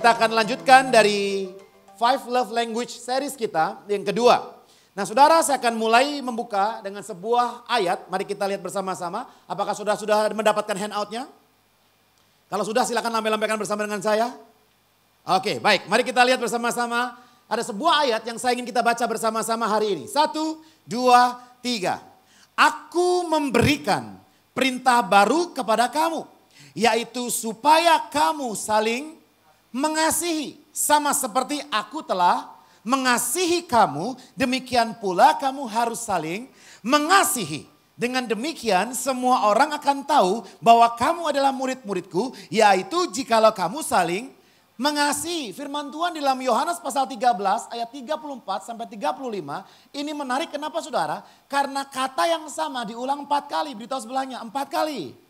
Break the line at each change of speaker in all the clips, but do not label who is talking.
Kita akan lanjutkan dari Five Love Language series kita yang kedua. Nah saudara, saya akan mulai membuka dengan sebuah ayat. Mari kita lihat bersama-sama. Apakah sudah mendapatkan handoutnya? Kalau sudah silakan lambaikan bersama dengan saya. Oke, baik. Mari kita lihat bersama-sama. Ada sebuah ayat yang saya ingin kita baca bersama-sama hari ini. 1, 2, 3. Aku memberikan perintah baru kepada kamu. Yaitu supaya kamu saling mengasihi. Sama seperti aku telah mengasihi kamu, demikian pula kamu harus saling mengasihi. Dengan demikian semua orang akan tahu bahwa kamu adalah murid-muridku, yaitu jikalau kamu saling mengasihi. Firman Tuhan di dalam Yohanes pasal 13 ayat 34 sampai 35 ini menarik. Kenapa saudara? Karena kata yang sama diulang 4 kali, beritahu sebelahnya 4 kali.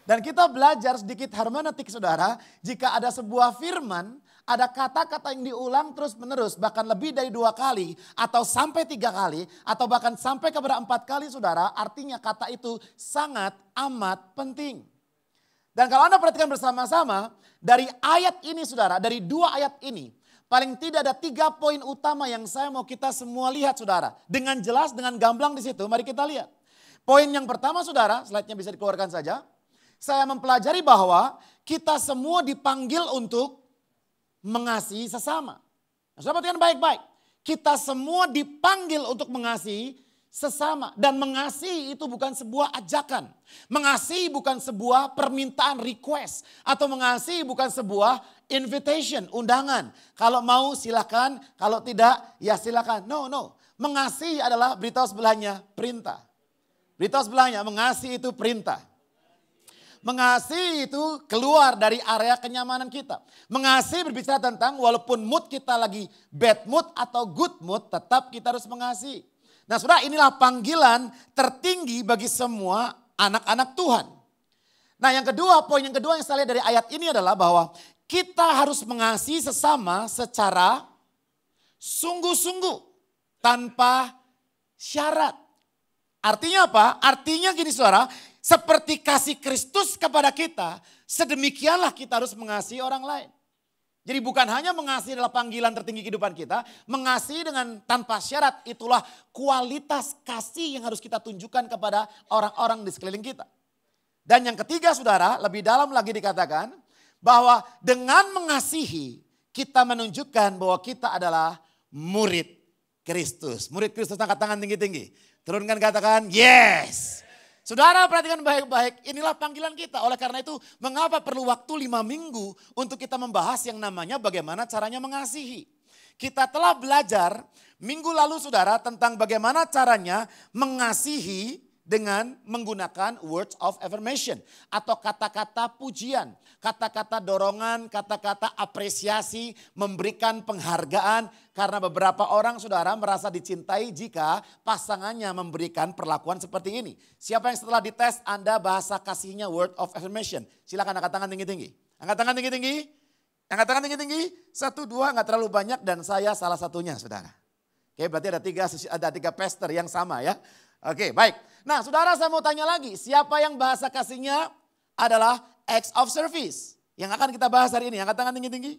Dan kita belajar sedikit hermeneutik saudara, jika ada sebuah firman, ada kata-kata yang diulang terus menerus, bahkan lebih dari 2 kali, atau sampai 3 kali, atau bahkan sampai kepada 4 kali saudara, artinya kata itu sangat amat penting. Dan kalau Anda perhatikan bersama-sama, dari ayat ini saudara, dari 2 ayat ini, paling tidak ada 3 poin utama yang saya mau kita semua lihat saudara. Dengan jelas, dengan gamblang di situ, mari kita lihat. Poin yang pertama saudara, slide-nya bisa dikeluarkan saja. Saya mempelajari bahwa kita semua dipanggil untuk mengasihi sesama. Nah, saudara perhatikan baik-baik. Kita semua dipanggil untuk mengasihi sesama. Dan mengasihi itu bukan sebuah ajakan. Mengasihi bukan sebuah permintaan request. Atau mengasihi bukan sebuah invitation, undangan. Kalau mau silakan, kalau tidak ya silakan. No. Mengasihi adalah, beritahu sebelahnya, perintah. Beritahu sebelahnya, mengasihi itu perintah. Mengasihi itu keluar dari area kenyamanan kita. Mengasihi berbicara tentang walaupun mood kita lagi bad mood atau good mood, tetap kita harus mengasihi. Nah saudara, inilah panggilan tertinggi bagi semua anak-anak Tuhan. Nah yang kedua, poin yang kedua yang saya lihat dari ayat ini adalah bahwa kita harus mengasihi sesama secara sungguh-sungguh tanpa syarat. Artinya apa? Artinya gini saudara, seperti kasih Kristus kepada kita, sedemikianlah kita harus mengasihi orang lain. Jadi bukan hanya mengasihi adalah panggilan tertinggi kehidupan kita, mengasihi dengan tanpa syarat itulah kualitas kasih yang harus kita tunjukkan kepada orang-orang di sekeliling kita. Dan yang ketiga saudara, lebih dalam lagi dikatakan bahwa dengan mengasihi kita menunjukkan bahwa kita adalah murid Kristus. Murid Kristus, angkat tangan tinggi-tinggi. Turunkan, katakan yes. Saudara perhatikan baik-baik, inilah panggilan kita. Oleh karena itu mengapa perlu waktu 5 minggu untuk kita membahas yang namanya bagaimana caranya mengasihi. Kita telah belajar minggu lalu saudara tentang bagaimana caranya mengasihi dengan menggunakan words of affirmation atau kata-kata pujian, kata-kata dorongan, kata-kata apresiasi, memberikan penghargaan karena beberapa orang saudara merasa dicintai jika pasangannya memberikan perlakuan seperti ini. Siapa yang setelah dites Anda bahasa kasihnya word of affirmation? Silakan angkat tangan tinggi-tinggi. Angkat tangan tinggi-tinggi. Angkat tangan tinggi-tinggi. 1, 2 nggak terlalu banyak dan saya salah satunya saudara. Oke, berarti ada 3 pastor yang sama ya. Oke, baik. Nah saudara, saya mau tanya lagi, siapa yang bahasa kasihnya adalah acts of service? Yang akan kita bahas hari ini, angkat tangan tinggi-tinggi.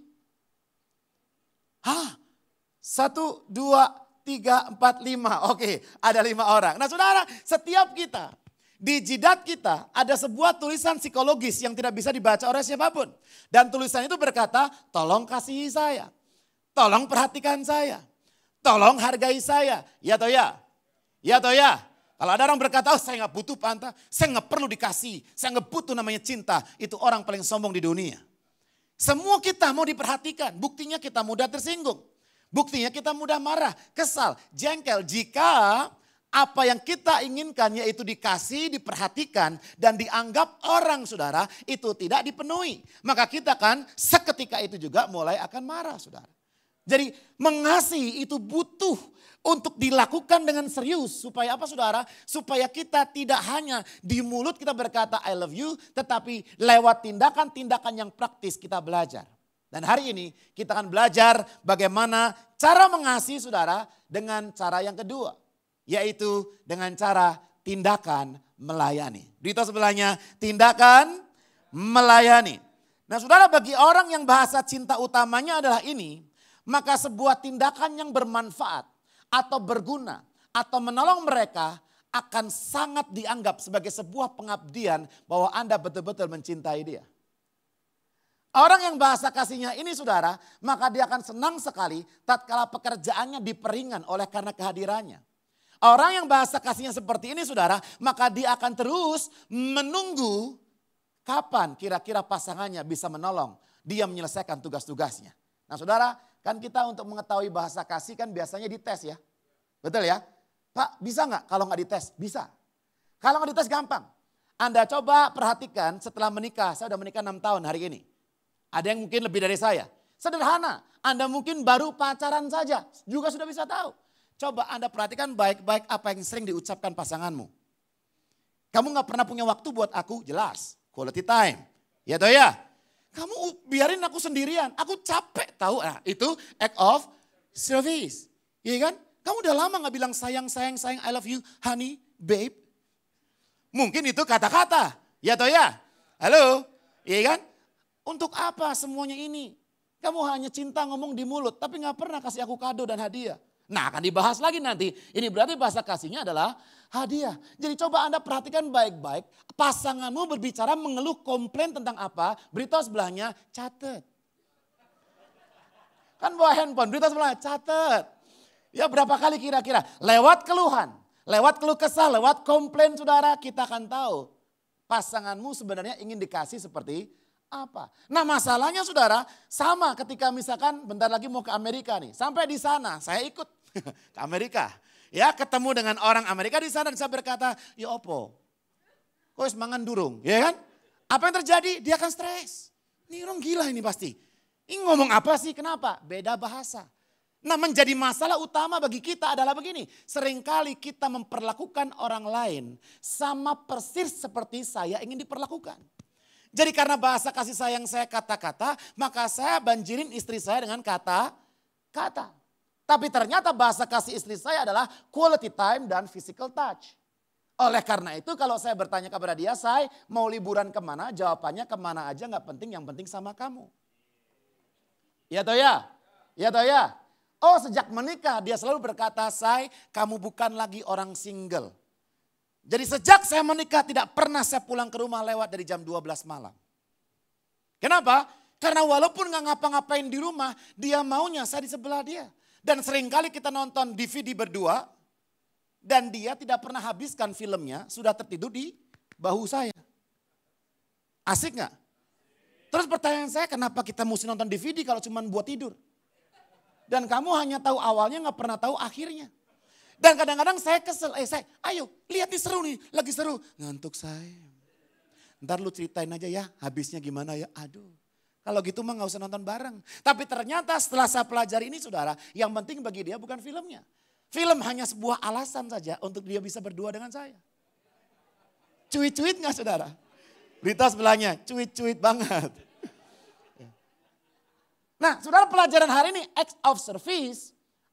1, 2, 3, 4, 5. Oke, ada 5 orang. Nah saudara, setiap kita, di jidat kita ada sebuah tulisan psikologis yang tidak bisa dibaca oleh siapapun. Dan tulisan itu berkata, tolong kasihi saya. Tolong perhatikan saya. Tolong hargai saya. Ya atau ya? Ya atau ya? Kalau ada orang berkata, oh saya gak butuh pantas, saya gak perlu dikasih, saya gak butuh namanya cinta. Itu orang paling sombong di dunia. Semua kita mau diperhatikan, buktinya kita mudah tersinggung. Buktinya kita mudah marah, kesal, jengkel. Jika apa yang kita inginkan yaitu dikasih, diperhatikan dan dianggap orang saudara itu tidak dipenuhi. Maka kita kan seketika itu juga mulai akan marah saudara. Jadi mengasihi itu butuh untuk dilakukan dengan serius. Supaya apa saudara? Supaya kita tidak hanya di mulut kita berkata I love you. Tetapi lewat tindakan-tindakan yang praktis kita belajar. Dan hari ini kita akan belajar bagaimana cara mengasihi saudara dengan cara yang kedua. Yaitu dengan cara tindakan melayani. Beritahu sebelahnya tindakan melayani. Nah saudara, bagi orang yang bahasa cinta utamanya adalah ini, maka sebuah tindakan yang bermanfaat atau berguna atau menolong mereka akan sangat dianggap sebagai sebuah pengabdian bahwa Anda betul-betul mencintai dia. Orang yang bahasa kasihnya ini saudara, maka dia akan senang sekali tatkala pekerjaannya diperingan oleh karena kehadirannya. Orang yang bahasa kasihnya seperti ini saudara, maka dia akan terus menunggu kapan kira-kira pasangannya bisa menolong dia menyelesaikan tugas-tugasnya. Nah saudara, kan kita untuk mengetahui bahasa kasih kan biasanya dites ya. Betul ya? Pak bisa nggak? Kalau nggak dites, bisa. Kalau nggak dites gampang. Anda coba perhatikan setelah menikah, saya udah menikah 6 tahun hari ini. Ada yang mungkin lebih dari saya. Sederhana, Anda mungkin baru pacaran saja, juga sudah bisa tahu. Coba Anda perhatikan baik-baik apa yang sering diucapkan pasanganmu. Kamu nggak pernah punya waktu buat aku, jelas. Quality time. Ya toh ya. Kamu biarin aku sendirian. Aku capek tahu. Nah, itu act of service. Iya kan? Kamu udah lama gak bilang sayang, I love you, honey, babe. Mungkin itu kata-kata. Ya toh ya. Halo. Iya kan? Untuk apa semuanya ini? Kamu hanya cinta ngomong di mulut. Tapi gak pernah kasih aku kado dan hadiah. Nah akan dibahas lagi nanti. Ini berarti bahasa kasihnya adalah hadiah. Jadi coba Anda perhatikan baik-baik. Pasanganmu berbicara mengeluh komplain tentang apa. Beritahu sebelahnya catat. Kan bawa handphone, beritahu sebelahnya catat. Ya berapa kali kira-kira. Lewat keluhan, lewat keluh kesah, lewat komplain saudara. Kita akan tahu pasanganmu sebenarnya ingin dikasih seperti apa. Nah masalahnya saudara sama ketika misalkan bentar lagi mau ke Amerika nih. Sampai di sana saya ikut ke Amerika. Ya ketemu dengan orang Amerika di sana dan saya berkata, ya opo, kok semangan durung, ya kan? Apa yang terjadi? Dia akan stres. Ini orang gila ini pasti. Ini ngomong apa sih? Kenapa? Beda bahasa. Nah menjadi masalah utama bagi kita adalah begini. Seringkali kita memperlakukan orang lain sama persis seperti saya ingin diperlakukan. Jadi karena bahasa kasih sayang saya kata-kata, maka saya banjirin istri saya dengan kata-kata. Tapi ternyata bahasa kasih istri saya adalah quality time dan physical touch. Oleh karena itu kalau saya bertanya kepada dia, saya mau liburan kemana? Jawabannya kemana aja gak penting, yang penting sama kamu. Ya toh ya? Ya toh ya? Oh sejak menikah dia selalu berkata, saya kamu bukan lagi orang single. Jadi sejak saya menikah tidak pernah saya pulang ke rumah lewat dari jam 12 malam. Kenapa? Karena walaupun gak ngapa-ngapain di rumah, dia maunya saya di sebelah dia. Dan seringkali kita nonton DVD berdua dan dia tidak pernah habiskan filmnya, sudah tertidur di bahu saya. Asik gak? Terus pertanyaan saya, kenapa kita mesti nonton DVD kalau cuma buat tidur? Dan kamu hanya tahu awalnya gak pernah tahu akhirnya. Dan kadang-kadang saya kesel, ayo lihat nih seru nih, lagi seru. Ngantuk saya. Ntar lu ceritain aja ya, habisnya gimana ya, aduh. Kalau gitu mah gak usah nonton bareng. Tapi ternyata setelah saya pelajari ini saudara, yang penting bagi dia bukan filmnya. Film hanya sebuah alasan saja untuk dia bisa berdua dengan saya. Cuit-cuit gak saudara? Berita sebelahnya, cuit-cuit banget. Nah saudara, pelajaran hari ini act of service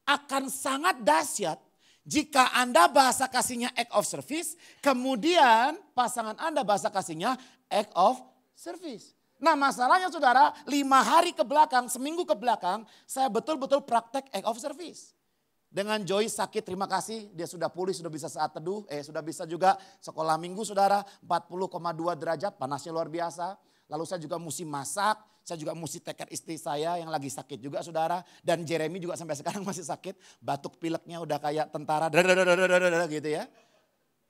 akan sangat dahsyat jika Anda bahasa kasihnya act of service, kemudian pasangan Anda bahasa kasihnya act of service. Nah masalahnya saudara, 5 hari ke belakang, seminggu ke belakang, saya betul-betul praktek act of service. Dengan Joyce sakit, terima kasih, dia sudah pulih, sudah bisa saat teduh, sudah bisa juga sekolah minggu saudara, 40,2 derajat, panasnya luar biasa. Lalu saya juga mesti masak, saya juga mesti take care istri saya yang lagi sakit juga saudara. Dan Jeremy juga sampai sekarang masih sakit, batuk pileknya udah kayak tentara, gitu ya.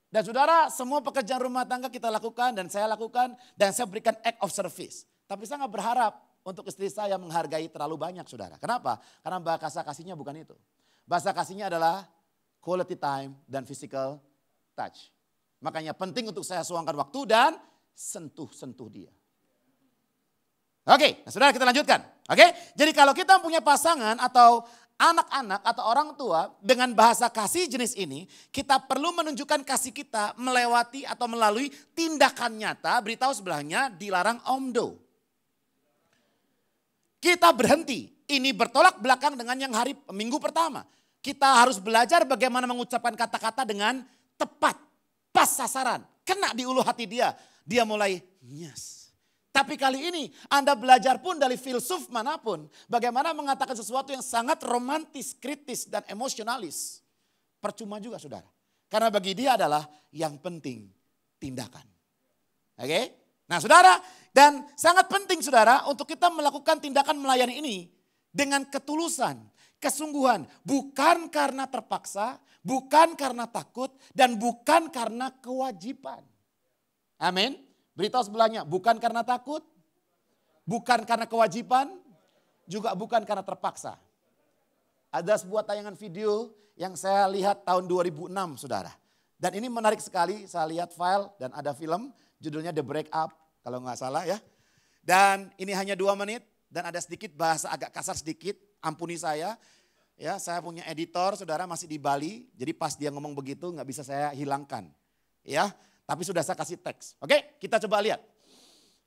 Dan saudara, semua pekerjaan rumah tangga kita lakukan dan saya lakukan dan saya berikan act of service. Tapi saya gak berharap untuk istri saya menghargai terlalu banyak saudara. Kenapa? Karena bahasa kasihnya bukan itu. Bahasa kasihnya adalah quality time dan physical touch. Makanya penting untuk saya suangkan waktu dan sentuh-sentuh dia. Oke, nah saudara kita lanjutkan. Oke, jadi kalau kita punya pasangan atau anak-anak atau orang tua dengan bahasa kasih jenis ini, kita perlu menunjukkan kasih kita melewati atau melalui tindakan nyata. Beritahu sebelahnya dilarang omdo. Kita berhenti. Ini bertolak belakang dengan yang hari minggu pertama. Kita harus belajar bagaimana mengucapkan kata-kata dengan tepat, pas sasaran, kena di ulu hati dia. Dia mulai nyes. Tapi kali ini Anda belajar pun dari filsuf manapun. Bagaimana mengatakan sesuatu yang sangat romantis, kritis, dan emosionalis. Percuma juga saudara. Karena bagi dia adalah yang penting tindakan. Oke? Nah saudara, dan sangat penting saudara untuk kita melakukan tindakan melayani ini dengan ketulusan, kesungguhan. Bukan karena terpaksa, bukan karena takut, dan bukan karena kewajiban. Amin. Beritahu sebelahnya, bukan karena takut, bukan karena kewajiban, juga bukan karena terpaksa. Ada sebuah tayangan video yang saya lihat tahun 2006 saudara. Dan ini menarik sekali, saya lihat file dan ada film, judulnya The Breakup kalau nggak salah ya. Dan ini hanya 2 menit dan ada sedikit bahasa agak kasar sedikit, ampuni saya. Ya, saya punya editor saudara masih di Bali, jadi pas dia ngomong begitu nggak bisa saya hilangkan. Ya. Tapi sudah saya kasih teks. Oke, kita coba lihat.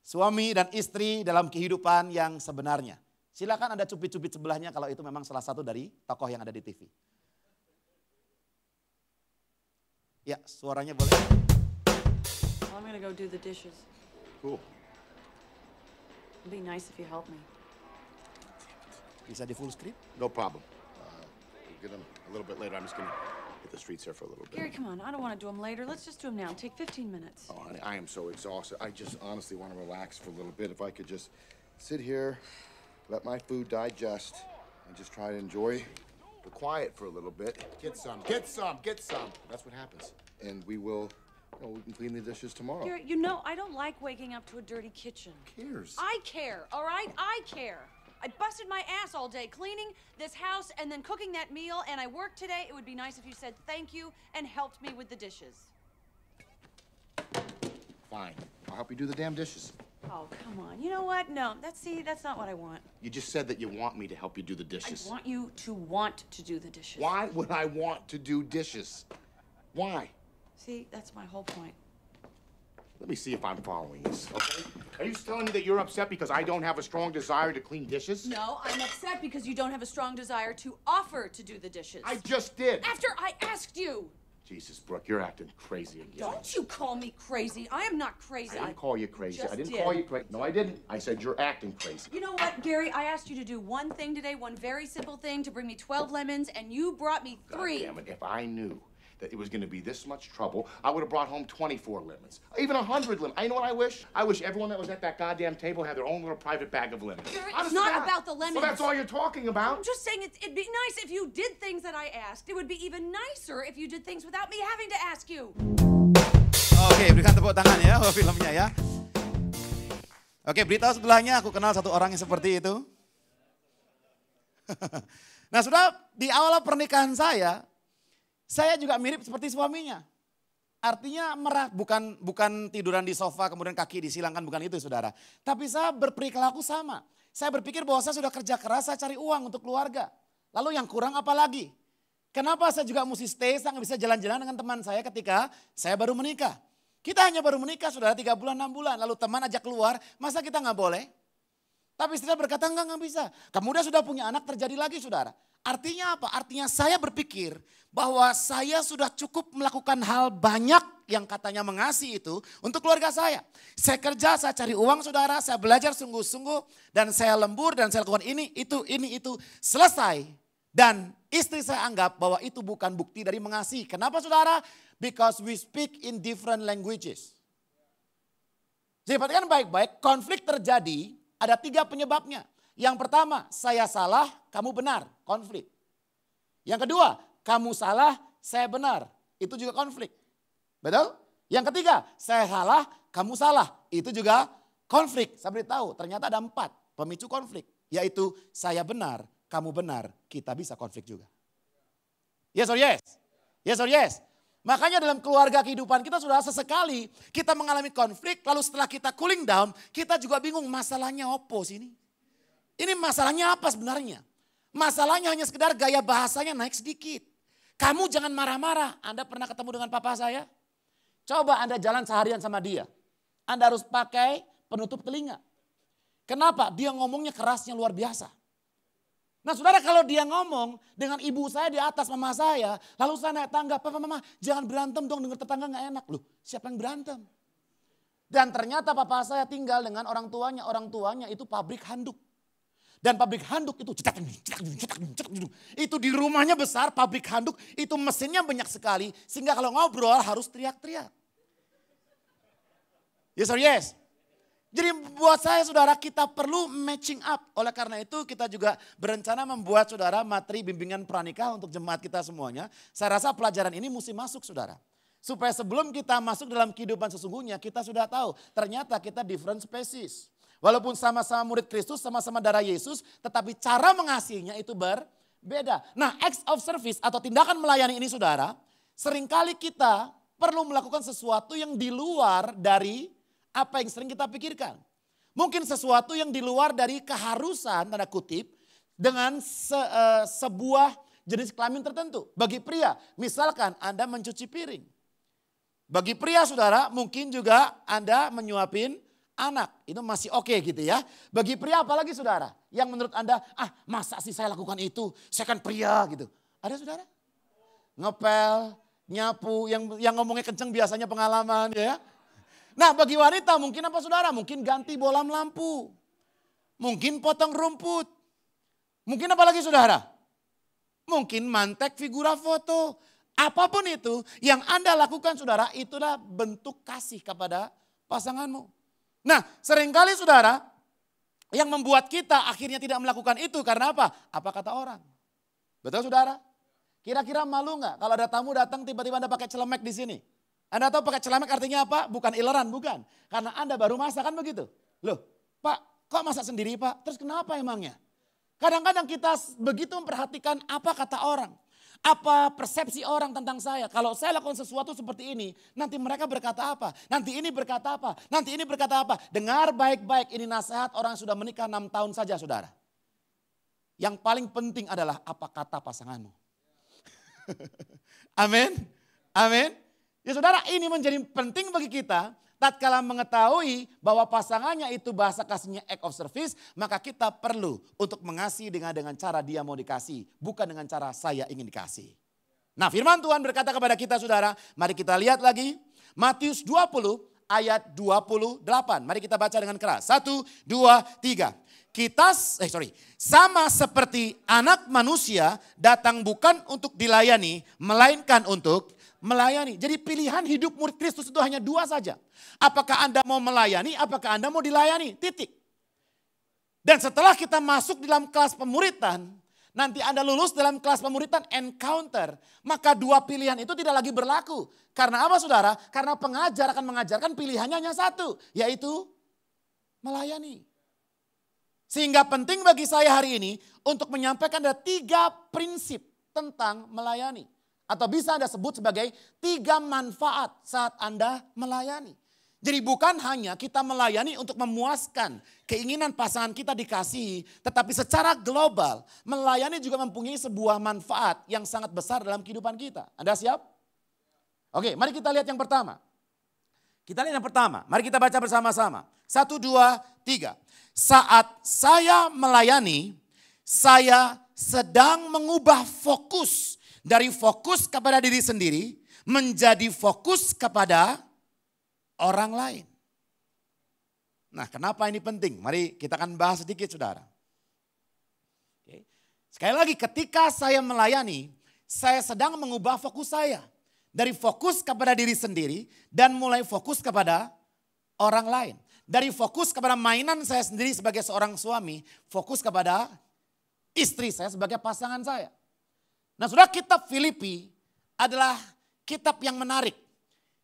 Suami dan istri dalam kehidupan yang sebenarnya. Silakan ada cubit-cubit sebelahnya kalau itu memang salah satu dari tokoh yang ada di TV. Ya, suaranya boleh.
I'm gonna go do the dishes.
Cool.
It'd be nice if you help me.
Bisa di full screen?
No problem. We'll get them a little bit later. I'm just gonna hit the streets here for a little bit.
Gary, come on. I don't want to do them later. Let's just do them now. Take 15 minutes.
Oh, honey, I am so exhausted. I just honestly want to relax for a little bit. If I could just sit here, let my food digest, and just try to enjoy the quiet for a little bit. Get some, get some, get some. That's what happens. And we will, we can clean the dishes tomorrow.
Gary, you know I don't like waking up to a dirty kitchen.
Who cares?
I care, all right? I care. I busted my ass all day cleaning this house and then cooking that meal, and I worked today. It would be nice if you said thank you and helped me with the dishes.
Fine. I'll help you do the damn dishes.
Oh, come on. You know what? No, that's not what I want.
You just said that you want me to help you do the
I
dishes.
want you to do the dishes.
Why would I want to do dishes? Why?
See, that's my whole point.
Let me see if I'm following this, okay? Are you telling me that you're upset because I don't have a strong desire to clean dishes?
No, I'm upset because you don't have a strong desire to offer to do the dishes.
I just did.
After I asked you.
Jesus, Brooke, you're acting crazy again.
Don't you call me crazy. I am not crazy.
I didn't call you crazy.
just
I didn't
did.
call you crazy. No, I didn't. I said you're acting crazy.
You know what, Gary? I asked you to do one thing today, one very simple thing, to bring me 12 lemons, and you brought me 3.
God damn it. If I knew that it was going to be this much trouble, I would have brought home 24 lemons. Even 100 lemons. You know what I wish? I wish everyone that was at that goddamn table had their own little private bag of lemons.
Gary,
Honest
it's
to
not
God.
about the lemons.
Well, that's all you're talking about.
I'm just saying it'd be nice if you did things that I asked. It would be even nicer if you did things without me having to ask you.
Oke, berikan tepuk tangan ya filmnya ya. Oke, berita sebelahnya aku kenal satu orang yang seperti itu. Nah sudah di awal pernikahan saya juga mirip seperti suaminya. Artinya bukan tiduran di sofa kemudian kaki disilangkan, bukan itu saudara. Tapi saya berperilaku sama. Saya berpikir bahwa saya sudah kerja keras, saya cari uang untuk keluarga. Lalu yang kurang apa lagi? Kenapa saya juga mesti stay, saya nggak bisa jalan-jalan dengan teman saya ketika saya baru menikah. Kita hanya baru menikah saudara 3 bulan, 6 bulan. Lalu teman ajak keluar, masa kita nggak boleh? Tapi istri berkata enggak bisa. Kemudian sudah punya anak terjadi lagi saudara. Artinya apa? Artinya saya berpikir bahwa saya sudah cukup melakukan hal banyak yang katanya mengasihi itu untuk keluarga saya. Saya kerja, saya cari uang saudara, saya belajar sungguh-sungguh dan saya lembur dan saya lakukan ini, itu, selesai. Dan istri saya anggap bahwa itu bukan bukti dari mengasihi. Kenapa saudara? Because we speak in different languages. Jadi perhatikan baik-baik, konflik terjadi ada 3 penyebabnya. Yang pertama, saya salah, kamu benar, konflik. Yang kedua, kamu salah, saya benar, itu juga konflik. Betul? Yang ketiga, saya salah, kamu salah, itu juga konflik. Saya beritahu, ternyata ada 4 pemicu konflik. Yaitu saya benar, kamu benar, kita bisa konflik juga. Yes or yes? Yes or yes? Makanya dalam keluarga kehidupan kita sudah sesekali kita mengalami konflik, lalu setelah kita cooling down, kita juga bingung masalahnya apa sih ini? Ini masalahnya apa sebenarnya? Masalahnya hanya sekedar gaya bahasanya naik sedikit. Kamu jangan marah-marah. Anda pernah ketemu dengan papa saya? Coba Anda jalan seharian sama dia. Anda harus pakai penutup telinga. Kenapa? Dia ngomongnya kerasnya luar biasa. Nah saudara kalau dia ngomong dengan ibu saya di atas mama saya. Lalu saya naik tangga, papa mama jangan berantem dong dengar tetangga gak enak. Loh siapa yang berantem? Dan ternyata papa saya tinggal dengan orang tuanya. Orang tuanya itu pabrik handuk. Dan pabrik handuk itu itu di rumahnya besar, pabrik handuk itu mesinnya banyak sekali. Sehingga kalau ngobrol harus teriak-teriak. Yes or yes? Jadi buat saya saudara kita perlu matching up. Oleh karena itu kita juga berencana membuat saudara materi bimbingan pranikah untuk jemaat kita semuanya. Saya rasa pelajaran ini mesti masuk saudara. Supaya sebelum kita masuk dalam kehidupan sesungguhnya kita sudah tahu ternyata kita different species. Walaupun sama-sama murid Kristus, sama-sama darah Yesus, tetapi cara mengasihinya itu berbeda. Nah, acts of service atau tindakan melayani ini saudara, seringkali kita perlu melakukan sesuatu yang di luar dari apa yang sering kita pikirkan. Mungkin sesuatu yang di luar dari keharusan, tanda kutip, dengan sebuah jenis kelamin tertentu. Bagi pria, misalkan Anda mencuci piring. Bagi pria saudara, mungkin juga Anda menyuapin anak, itu masih oke gitu ya. Bagi pria apalagi saudara, yang menurut Anda, masa sih saya lakukan itu, saya kan pria gitu. Ada saudara? Ngepel, nyapu, yang ngomongnya kenceng biasanya pengalaman ya. Nah bagi wanita mungkin apa saudara? Mungkin ganti bolam lampu, mungkin potong rumput, mungkin apa lagi saudara? Mungkin mantek figura foto. Apapun itu yang Anda lakukan saudara, itulah bentuk kasih kepada pasanganmu. Nah seringkali saudara yang membuat kita akhirnya tidak melakukan itu karena apa? Apa kata orang? Betul saudara? Kira-kira malu nggak kalau ada tamu datang tiba-tiba Anda pakai celemek di sini? Anda tahu pakai celemek artinya apa? Bukan ileran, bukan. Karena Anda baru masak kan begitu. Loh Pak kok masak sendiri Pak? Terus kenapa emangnya? Kadang-kadang kita begitu memperhatikan apa kata orang. Apa persepsi orang tentang saya? Kalau saya lakukan sesuatu seperti ini, nanti mereka berkata apa? Nanti ini berkata apa? Nanti ini berkata apa? Dengar baik-baik, ini nasihat orang yang sudah menikah 6 tahun saja saudara. Yang paling penting adalah apa kata pasanganmu. Amin. Amin. Ya saudara, ini menjadi penting bagi kita. Tatkala mengetahui bahwa pasangannya itu bahasa kasihnya act of service, maka kita perlu untuk mengasihi dengan cara dia mau dikasih, bukan dengan cara saya ingin dikasih. Nah firman Tuhan berkata kepada kita saudara, mari kita lihat lagi Matius 20 ayat 28. Mari kita baca dengan keras. 1, 2, 3. Sama seperti anak manusia datang bukan untuk dilayani, melainkan untuk melayani. Jadi pilihan hidup murid Kristus itu hanya 2 saja. Apakah Anda mau melayani, apakah Anda mau dilayani, titik. Dan setelah kita masuk dalam kelas pemuritan, nanti Anda lulus dalam kelas pemuritan encounter, maka 2 pilihan itu tidak lagi berlaku. Karena apa saudara? Karena pengajar akan mengajarkan pilihannya hanya 1, yaitu melayani. Sehingga penting bagi saya hari ini untuk menyampaikan ada 3 prinsip tentang melayani. Atau bisa Anda sebut sebagai 3 manfaat saat Anda melayani. Jadi bukan hanya kita melayani untuk memuaskan keinginan pasangan kita dikasihi. Tetapi secara global melayani juga mempunyai sebuah manfaat yang sangat besar dalam kehidupan kita. Anda siap? Oke, mari kita lihat yang pertama. Mari kita baca bersama-sama. 1, 2, 3. Saat saya melayani, saya sedang mengubah fokus dari fokus kepada diri sendiri menjadi fokus kepada orang lain. Nah, kenapa ini penting? Mari kita akan bahas sedikit, saudara. Oke. Sekali lagi, ketika saya melayani, saya sedang mengubah fokus saya dari fokus kepada diri sendiri dan mulai fokus kepada orang lain. Dari fokus kepada mainan saya sendiri sebagai seorang suami, fokus kepada istri saya sebagai pasangan saya. Nah, saudara, kitab Filipi adalah kitab yang menarik.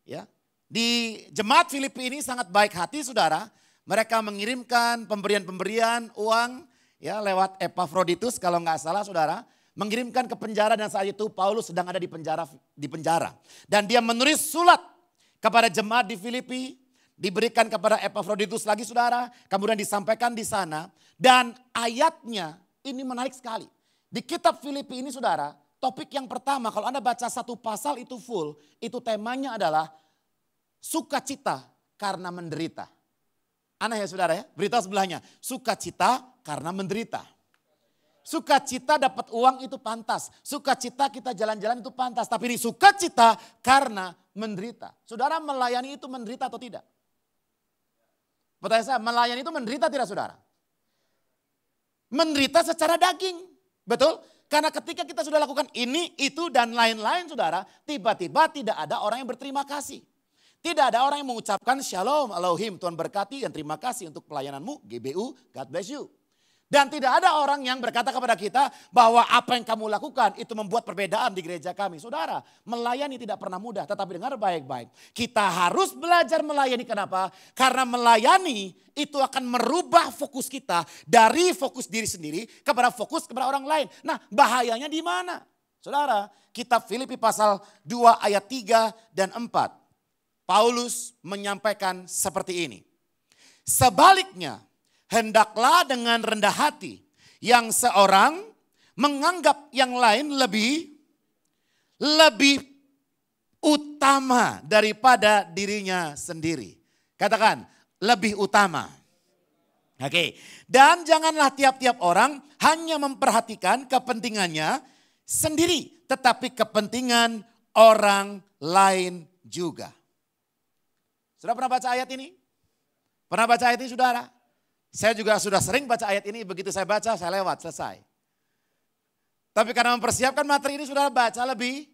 Ya, di jemaat Filipi ini sangat baik hati, saudara. Mereka mengirimkan pemberian-pemberian uang ya lewat Epafroditus kalau nggak salah, saudara. Mengirimkan ke penjara dan saat itu Paulus sedang ada di penjara. Dan dia menulis surat kepada jemaat di Filipi, diberikan kepada Epafroditus lagi, saudara. Kemudian disampaikan di sana dan ayatnya ini menarik sekali. Di kitab Filipi ini, saudara, topik yang pertama, kalau Anda baca 1 pasal itu full, itu temanya adalah sukacita karena menderita. Aneh ya saudara ya, berita sebelahnya, sukacita karena menderita. Sukacita dapat uang itu pantas, sukacita kita jalan-jalan itu pantas, tapi ini sukacita karena menderita. Saudara melayani itu menderita atau tidak? Pertanyaan saya, melayani itu menderita tidak saudara? Menderita secara daging. Betul? Karena ketika kita sudah lakukan ini, itu, dan lain-lain saudara, tiba-tiba tidak ada orang yang berterima kasih. Tidak ada orang yang mengucapkan shalom, Elohim, Tuhan berkati dan terima kasih untuk pelayananmu, GBU, God bless you. Dan tidak ada orang yang berkata kepada kita bahwa apa yang kamu lakukan itu membuat perbedaan di gereja kami. Saudara, melayani tidak pernah mudah, tetapi dengar baik-baik. Kita harus belajar melayani, kenapa? Karena melayani itu akan merubah fokus kita dari fokus diri sendiri kepada fokus kepada orang lain. Nah, bahayanya di mana? Saudara, kitab Filipi pasal 2 ayat 3 dan 4. Paulus menyampaikan seperti ini. Sebaliknya, hendaklah dengan rendah hati yang seorang menganggap yang lain lebih utama daripada dirinya sendiri. Katakan, lebih utama. Oke. Dan janganlah tiap-tiap orang hanya memperhatikan kepentingannya sendiri, tetapi kepentingan orang lain juga. Sudah pernah baca ayat ini? Pernah baca ayat ini saudara? Saya juga sudah sering baca ayat ini, begitu saya baca saya lewat, selesai. Tapi karena mempersiapkan materi ini saudara baca lebih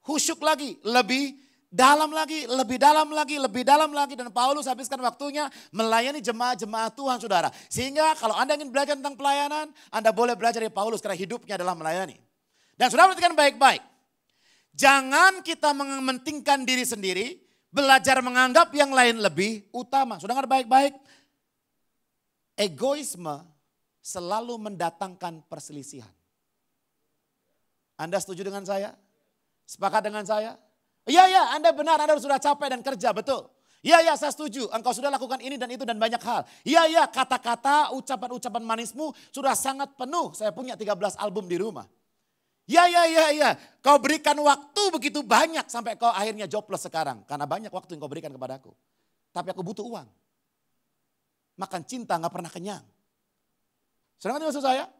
khusyuk lagi, lebih dalam lagi, lebih dalam lagi, lebih dalam lagi. Dan Paulus habiskan waktunya melayani jemaat-jemaat Tuhan saudara. Sehingga kalau Anda ingin belajar tentang pelayanan, Anda boleh belajar dari Paulus karena hidupnya adalah melayani. Dan saudara perhatikan baik-baik. Jangan kita mementingkan diri sendiri, belajar menganggap yang lain lebih utama. Sudah dengar baik-baik? Egoisme selalu mendatangkan perselisihan. Anda setuju dengan saya? Sepakat dengan saya? Iya, Anda benar, Anda sudah capek dan kerja, betul. Iya, saya setuju, engkau sudah lakukan ini dan itu dan banyak hal. Iya, kata-kata, ucapan-ucapan manismu sudah sangat penuh. Saya punya 13 album di rumah. Iya. Kau berikan waktu begitu banyak sampai kau akhirnya jobless sekarang. Karena banyak waktu yang kau berikan kepadaku. Tapi aku butuh uang. Makan cinta gak pernah kenyang. Sudah ngerti maksud saya?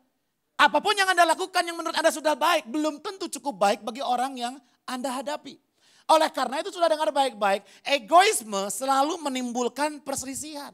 Apapun yang Anda lakukan yang menurut Anda sudah baik, belum tentu cukup baik bagi orang yang Anda hadapi. Oleh karena itu sudah dengar baik-baik, egoisme selalu menimbulkan perselisihan.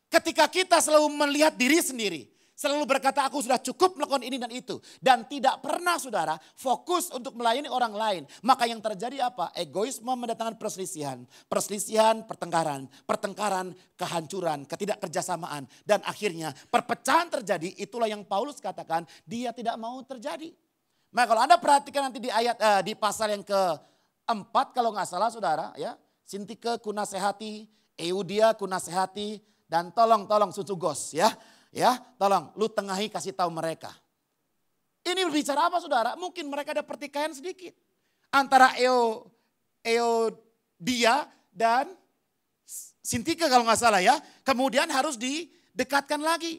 Ketika kita selalu melihat diri sendiri, selalu berkata aku sudah cukup melakukan ini dan itu. Dan tidak pernah saudara fokus untuk melayani orang lain. Maka yang terjadi apa? Egoisme mendatangkan perselisihan. Perselisihan, pertengkaran, kehancuran, ketidakkerjasamaan. Dan akhirnya perpecahan terjadi. Itulah yang Paulus katakan dia tidak mau terjadi. Maka kalau Anda perhatikan nanti di ayat di pasal yang keempat kalau nggak salah saudara ya. Sintike ku nasehati, Eudia ku nasehati, dan tolong Susugos ya. Ya, tolong lu tengahi kasih tahu mereka. Ini berbicara apa saudara? Mungkin mereka ada pertikaian sedikit. Antara Eudia dan Sintike kalau nggak salah ya. Kemudian harus didekatkan lagi.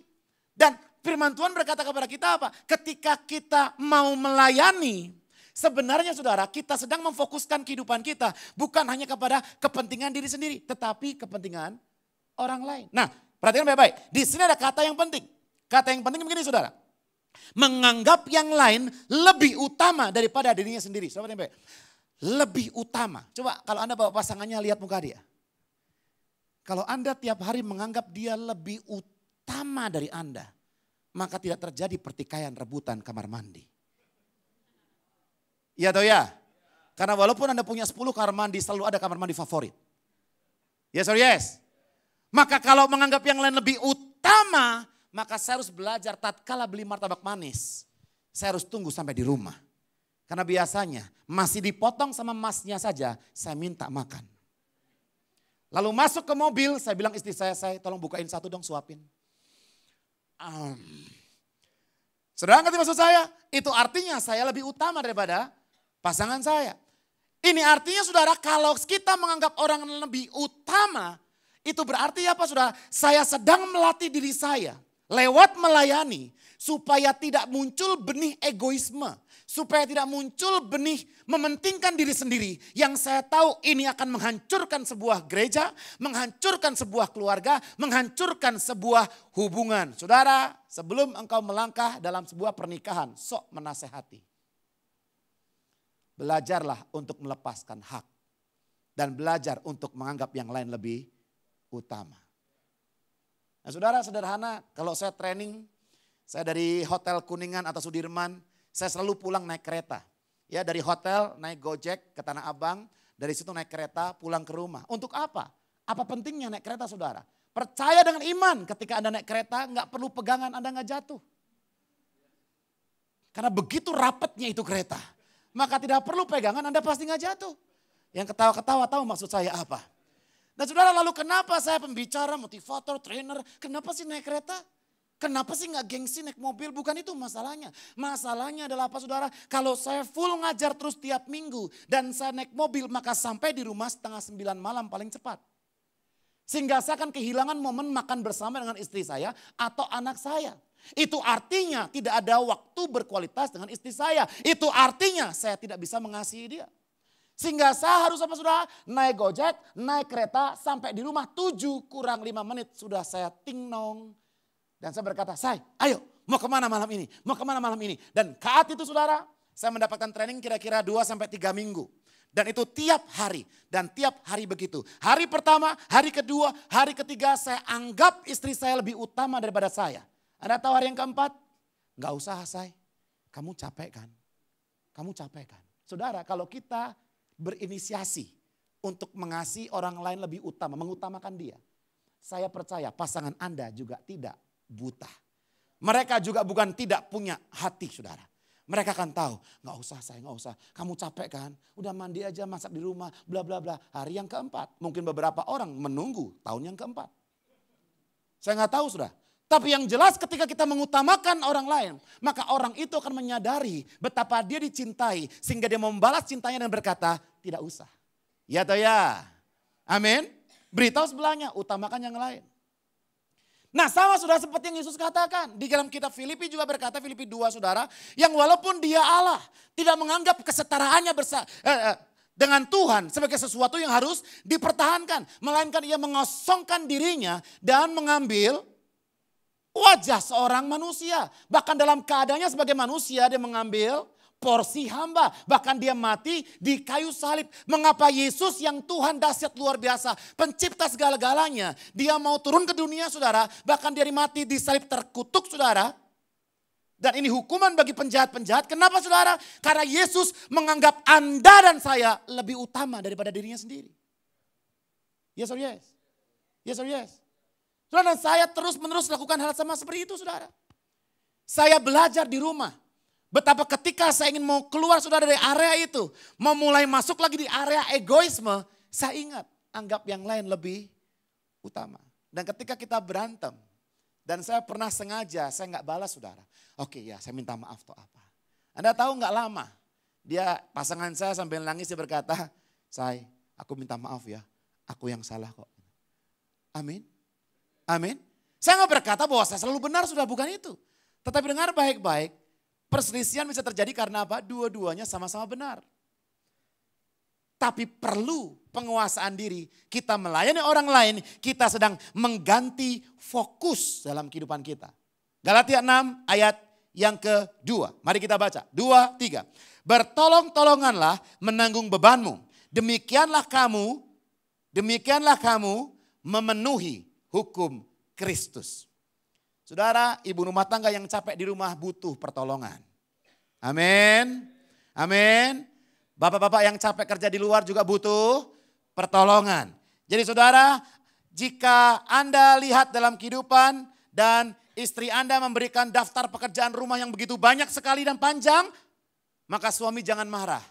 Dan firman Tuhan berkata kepada kita apa? Ketika kita mau melayani, sebenarnya saudara kita sedang memfokuskan kehidupan kita. Bukan hanya kepada kepentingan diri sendiri. Tetapi kepentingan orang lain. Nah, perhatikan baik-baik. Di sini ada kata yang penting. Kata yang penting begini saudara. Menganggap yang lain lebih utama daripada dirinya sendiri. Saudara baik. Lebih utama. Coba kalau Anda bawa pasangannya lihat muka dia. Kalau Anda tiap hari menganggap dia lebih utama dari Anda. Maka tidak terjadi pertikaian rebutan kamar mandi. Iya atau ya? Karena walaupun Anda punya 10 kamar mandi selalu ada kamar mandi favorit. Yes or yes? Maka kalau menganggap yang lain lebih utama, maka saya harus belajar tatkala beli martabak manis. Saya harus tunggu sampai di rumah. Karena biasanya masih dipotong sama masnya saja, saya minta makan. Lalu masuk ke mobil, saya bilang istri saya tolong bukain satu dong suapin. Saudara ngerti maksud saya? Itu artinya saya lebih utama daripada pasangan saya. Ini artinya saudara kalau kita menganggap orang lebih utama, itu berarti apa saudara? Saya sedang melatih diri saya lewat melayani supaya tidak muncul benih egoisme. Supaya tidak muncul benih mementingkan diri sendiri. Yang saya tahu ini akan menghancurkan sebuah gereja, menghancurkan sebuah keluarga, menghancurkan sebuah hubungan. Saudara, sebelum engkau melangkah dalam sebuah pernikahan, sok menasehati. Belajarlah untuk melepaskan hak. Dan belajar untuk menganggap yang lain lebih utama. Nah saudara sederhana, kalau saya training, saya dari Hotel Kuningan atau Sudirman, saya selalu pulang naik kereta. Ya dari hotel naik Gojek ke Tanah Abang, dari situ naik kereta pulang ke rumah. Untuk apa? Apa pentingnya naik kereta saudara? Percaya dengan iman ketika Anda naik kereta nggak perlu pegangan Anda nggak jatuh. Karena begitu rapatnya itu kereta. Maka tidak perlu pegangan Anda pasti nggak jatuh. Yang ketawa-ketawa tahu maksud saya apa. Dan saudara lalu kenapa saya pembicara, motivator, trainer, kenapa sih naik kereta? Kenapa sih nggak gengsi naik mobil? Bukan itu masalahnya. Masalahnya adalah apa saudara? Kalau saya full ngajar terus tiap minggu dan saya naik mobil maka sampai di rumah 8:30 malam paling cepat. Sehingga saya akan kehilangan momen makan bersama dengan istri saya atau anak saya. Itu artinya tidak ada waktu berkualitas dengan istri saya. Itu artinya saya tidak bisa mengasihi dia. Sehingga saya harus apa saudara? Naik Gojek, naik kereta sampai di rumah 7 kurang 5 menit sudah saya ting nong. Dan saya berkata, "Say, ayo mau kemana malam ini? Mau kemana malam ini?" Dan saat itu saudara, saya mendapatkan training kira-kira 2-3 minggu. Dan itu tiap hari. Dan tiap hari begitu. Hari pertama, hari kedua, hari ketiga saya anggap istri saya lebih utama daripada saya. Anda tahu hari yang keempat? Gak usah Say, kamu capek kan? Kamu capek kan? Saudara kalau kita berinisiasi untuk mengasihi orang lain lebih utama, mengutamakan dia. Saya percaya pasangan Anda juga tidak buta. Mereka juga bukan tidak punya hati saudara. Mereka akan tahu, gak usah Say, gak usah. Kamu capek kan? Udah mandi aja, masak di rumah, bla bla bla. Hari yang keempat, mungkin beberapa orang menunggu tahun yang keempat. Saya gak tahu saudara. Tapi yang jelas ketika kita mengutamakan orang lain, maka orang itu akan menyadari betapa dia dicintai. Sehingga dia membalas cintanya dan berkata, tidak usah. Ya atau ya? Amin. Beritahu sebelahnya, utamakan yang lain. Nah sama sudah seperti yang Yesus katakan. Di dalam kitab Filipi juga berkata, Filipi 2 saudara. Yang walaupun dia Allah, tidak menganggap kesetaraannya dengan Tuhan sebagai sesuatu yang harus dipertahankan. Melainkan ia mengosongkan dirinya dan mengambil wajah seorang manusia. Bahkan dalam keadaannya sebagai manusia dia mengambil porsi hamba. Bahkan dia mati di kayu salib. Mengapa Yesus yang Tuhan dahsyat luar biasa. Pencipta segala-galanya. Dia mau turun ke dunia saudara. Bahkan dia mati di salib terkutuk saudara. Dan ini hukuman bagi penjahat-penjahat. Kenapa saudara? Karena Yesus menganggap Anda dan saya lebih utama daripada dirinya sendiri. Yes or yes? Yes or yes? Saudara, dan saya terus-menerus lakukan hal sama seperti itu saudara. Saya belajar di rumah. Betapa ketika saya ingin mau keluar saudara dari area itu. Mau mulai masuk lagi di area egoisme. Saya ingat anggap yang lain lebih utama. Dan ketika kita berantem. Dan saya pernah sengaja saya nggak balas saudara. Oke ya saya minta maaf atau apa. Anda tahu nggak lama. Dia pasangan saya sambil nangis dia berkata. Say aku minta maaf ya. Aku yang salah kok. Amin. Amin. Saya nggak berkata bahwa saya selalu benar sudah bukan itu. Tetapi dengar baik-baik. Perselisihan bisa terjadi karena apa? Dua-duanya sama-sama benar. Tapi perlu penguasaan diri. Kita melayani orang lain. Kita sedang mengganti fokus dalam kehidupan kita. Galatia 6 ayat yang kedua. Mari kita baca. 2, 3. Bertolong-tolonganlah menanggung bebanmu. Demikianlah kamu memenuhi hukum Kristus. Saudara, ibu rumah tangga yang capek di rumah butuh pertolongan. Amin. Amin. Bapak-bapak yang capek kerja di luar juga butuh pertolongan. Jadi saudara, jika Anda lihat dalam kehidupan dan istri Anda memberikan daftar pekerjaan rumah yang begitu banyak sekali dan panjang, maka suami jangan marah.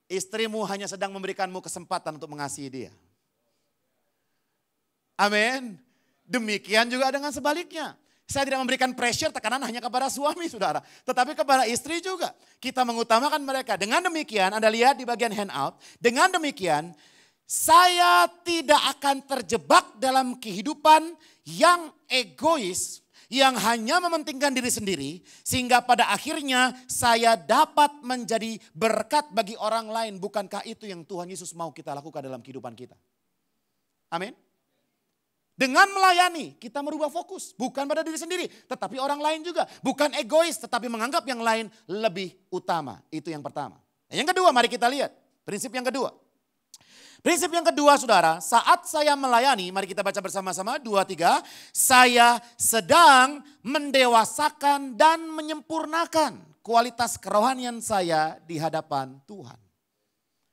Istrimu hanya sedang memberikanmu kesempatan untuk mengasihi dia. Amin. Demikian juga dengan sebaliknya. Saya tidak memberikan pressure tekanan hanya kepada suami saudara. Tetapi kepada istri juga. Kita mengutamakan mereka. Dengan demikian Anda lihat di bagian handout. Dengan demikian saya tidak akan terjebak dalam kehidupan yang egois. Yang hanya mementingkan diri sendiri. Sehingga pada akhirnya saya dapat menjadi berkat bagi orang lain. Bukankah itu yang Tuhan Yesus mau kita lakukan dalam kehidupan kita? Amin. Dengan melayani kita merubah fokus. Bukan pada diri sendiri tetapi orang lain juga. Bukan egois tetapi menganggap yang lain lebih utama. Itu yang pertama. Yang kedua mari kita lihat. Prinsip yang kedua. Prinsip yang kedua saudara, saat saya melayani, mari kita baca bersama-sama 2, 3. Saya sedang mendewasakan dan menyempurnakan kualitas kerohanian saya di hadapan Tuhan.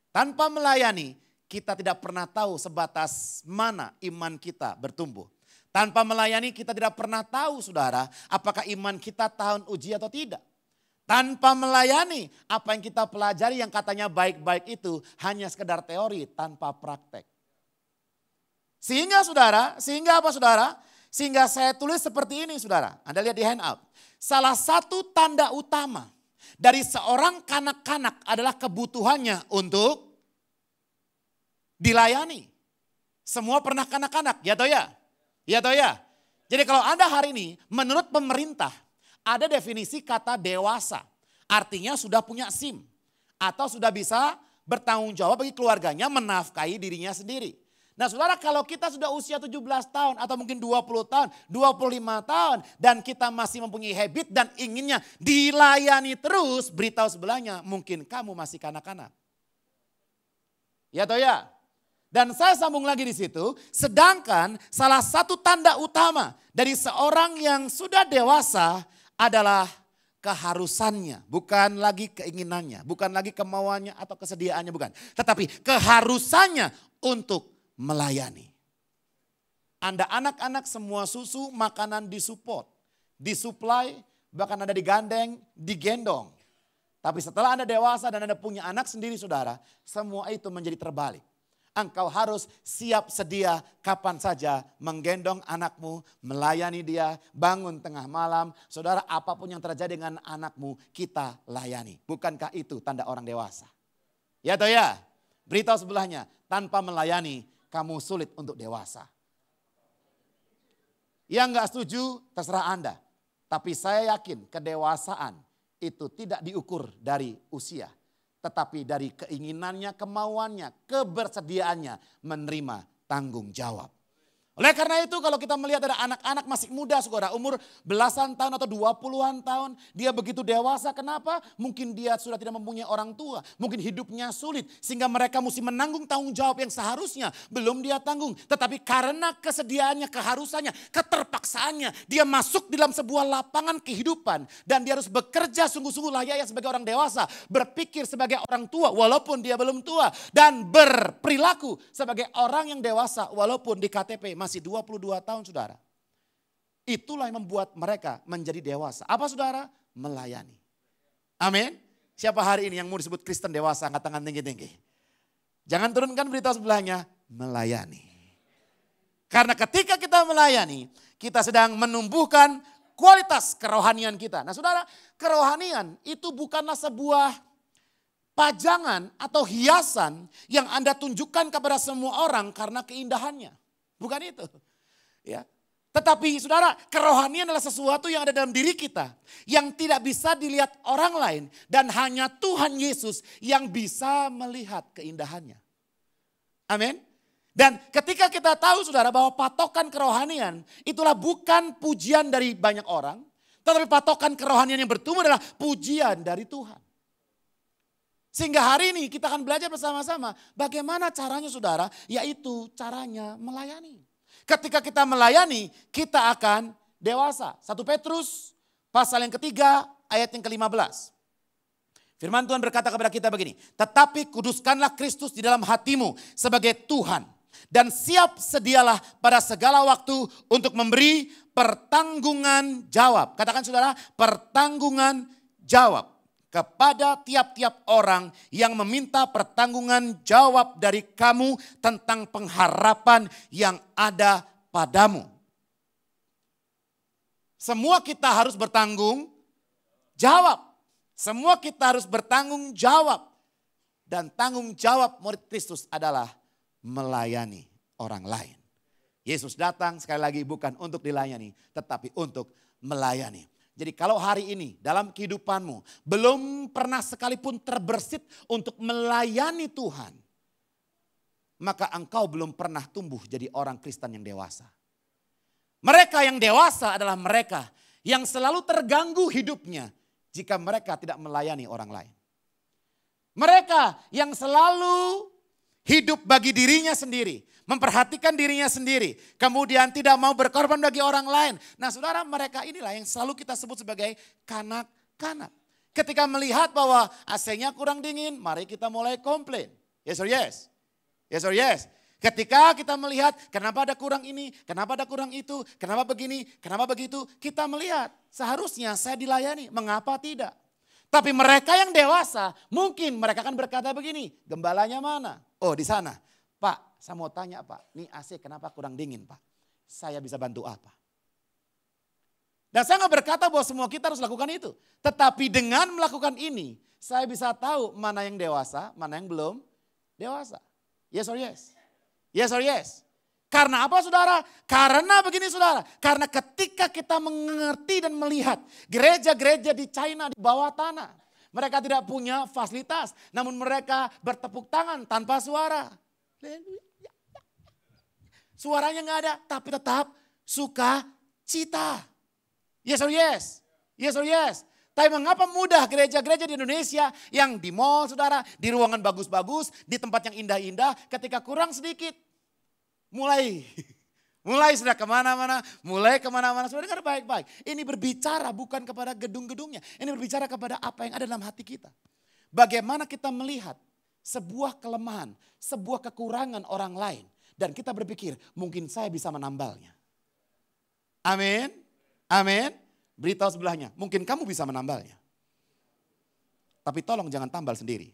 Tanpa melayani, kita tidak pernah tahu sebatas mana iman kita bertumbuh. Tanpa melayani kita tidak pernah tahu saudara, apakah iman kita tahan uji atau tidak. Tanpa melayani, apa yang kita pelajari yang katanya baik-baik itu hanya sekedar teori tanpa praktek. Sehingga apa saudara? Sehingga saya tulis seperti ini saudara. Anda lihat di handout. Salah satu tanda utama dari seorang kanak-kanak adalah kebutuhannya untuk dilayani. Semua pernah kanak-kanak, ya toh ya? Ya toh ya? Jadi kalau Anda hari ini menurut pemerintah, ada definisi kata dewasa, artinya sudah punya SIM atau sudah bisa bertanggung jawab bagi keluarganya menafkahi dirinya sendiri. Nah saudara, kalau kita sudah usia 17 tahun atau mungkin 20 tahun, 25 tahun dan kita masih mempunyai habit dan inginnya dilayani terus, beritahu sebelahnya mungkin kamu masih kanak-kanak. Ya toh ya? Dan saya sambung lagi di situ, sedangkan salah satu tanda utama dari seorang yang sudah dewasa adalah keharusannya, bukan lagi keinginannya, bukan lagi kemauannya atau kesediaannya, bukan. Tetapi keharusannya untuk melayani. Anda anak-anak semua susu, makanan disupport, disuplai, bahkan ada digandeng, digendong. Tapi setelah Anda dewasa dan Anda punya anak sendiri saudara, semua itu menjadi terbalik. Engkau harus siap sedia kapan saja menggendong anakmu, melayani dia, bangun tengah malam. Saudara, apapun yang terjadi dengan anakmu, kita layani. Bukankah itu tanda orang dewasa? Ya toh ya? Beritahu sebelahnya, tanpa melayani kamu sulit untuk dewasa. Yang enggak setuju terserah Anda. Tapi saya yakin kedewasaan itu tidak diukur dari usia. Tetapi dari keinginannya, kemauannya, kebersediaannya menerima tanggung jawab. Oleh karena itu kalau kita melihat ada anak-anak masih muda saudara, umur belasan tahun atau 20-an tahun. Dia begitu dewasa, kenapa? Mungkin dia sudah tidak mempunyai orang tua. Mungkin hidupnya sulit sehingga mereka mesti menanggung tanggung jawab yang seharusnya belum dia tanggung. Tetapi karena kesediaannya, keharusannya, keterpaksaannya. Dia masuk dalam sebuah lapangan kehidupan. Dan dia harus bekerja sungguh-sungguh layaknya sebagai orang dewasa. Berpikir sebagai orang tua walaupun dia belum tua. Dan berperilaku sebagai orang yang dewasa walaupun di KTP masih 22 tahun saudara. Itulah yang membuat mereka menjadi dewasa. Apa saudara? Melayani. Amin. Siapa hari ini yang mau disebut Kristen dewasa? Angkat tangan tinggi-tinggi. Jangan turunkan berita sebelahnya. Melayani. Karena ketika kita melayani, kita sedang menumbuhkan kualitas kerohanian kita. Nah saudara, kerohanian itu bukanlah sebuah pajangan atau hiasan yang Anda tunjukkan kepada semua orang karena keindahannya. Bukan itu. Ya. Tetapi saudara, kerohanian adalah sesuatu yang ada dalam diri kita. Yang tidak bisa dilihat orang lain. Dan hanya Tuhan Yesus yang bisa melihat keindahannya. Amin. Dan ketika kita tahu saudara bahwa patokan kerohanian itulah bukan pujian dari banyak orang. Tetapi patokan kerohanian yang bertumbuh adalah pujian dari Tuhan. Sehingga hari ini kita akan belajar bersama-sama bagaimana caranya saudara, yaitu caranya melayani. Ketika kita melayani, kita akan dewasa. 1 Petrus pasal yang ketiga ayat yang ke-15. Firman Tuhan berkata kepada kita begini, tetapi kuduskanlah Kristus di dalam hatimu sebagai Tuhan. Dan siap sedialah pada segala waktu untuk memberi pertanggungan jawab. Katakan saudara, pertanggungan jawab. Kepada tiap-tiap orang yang meminta pertanggungan jawab dari kamu tentang pengharapan yang ada padamu. Semua kita harus bertanggung jawab. Semua kita harus bertanggung jawab. Dan tanggung jawab murid Kristus adalah melayani orang lain. Yesus datang sekali lagi bukan untuk dilayani, tetapi untuk melayani. Jadi kalau hari ini dalam kehidupanmu belum pernah sekalipun terbersit untuk melayani Tuhan, maka engkau belum pernah tumbuh jadi orang Kristen yang dewasa. Mereka yang dewasa adalah mereka yang selalu terganggu hidupnya jika mereka tidak melayani orang lain. Mereka yang selalu hidup bagi dirinya sendiri, memperhatikan dirinya sendiri, kemudian tidak mau berkorban bagi orang lain. Nah saudara, mereka inilah yang selalu kita sebut sebagai kanak-kanak. Ketika melihat bahwa AC-nya kurang dingin, mari kita mulai komplain. Yes or yes? Yes or yes? Ketika kita melihat kenapa ada kurang ini, kenapa ada kurang itu, kenapa begini, kenapa begitu, kita melihat seharusnya saya dilayani, mengapa tidak? Tapi mereka yang dewasa, mungkin mereka akan berkata begini, gembalanya mana? Oh di sana. Pak, saya mau tanya Pak, ini AC kenapa kurang dingin Pak? Saya bisa bantu apa? Dan saya nggak berkata bahwa semua kita harus lakukan itu. Tetapi dengan melakukan ini, saya bisa tahu mana yang dewasa, mana yang belum dewasa. Yes or yes? Yes or yes? Karena apa saudara? Karena begini saudara. Karena ketika kita mengerti dan melihat gereja-gereja di China di bawah tanah. Mereka tidak punya fasilitas. Namun mereka bertepuk tangan tanpa suara. Suaranya nggak ada. Tapi tetap suka cita. Yes or yes? Yes or yes? Tapi mengapa mudah gereja-gereja di Indonesia yang di mall saudara, di ruangan bagus-bagus, di tempat yang indah-indah, ketika kurang sedikit, mulai sudah kemana-mana, sudah dengar baik-baik. Ini berbicara bukan kepada gedung-gedungnya, ini berbicara kepada apa yang ada dalam hati kita. Bagaimana kita melihat sebuah kelemahan, sebuah kekurangan orang lain, dan kita berpikir mungkin saya bisa menambalnya. Amin, amin. Beritahu sebelahnya, mungkin kamu bisa menambalnya. Tapi tolong jangan tambal sendiri.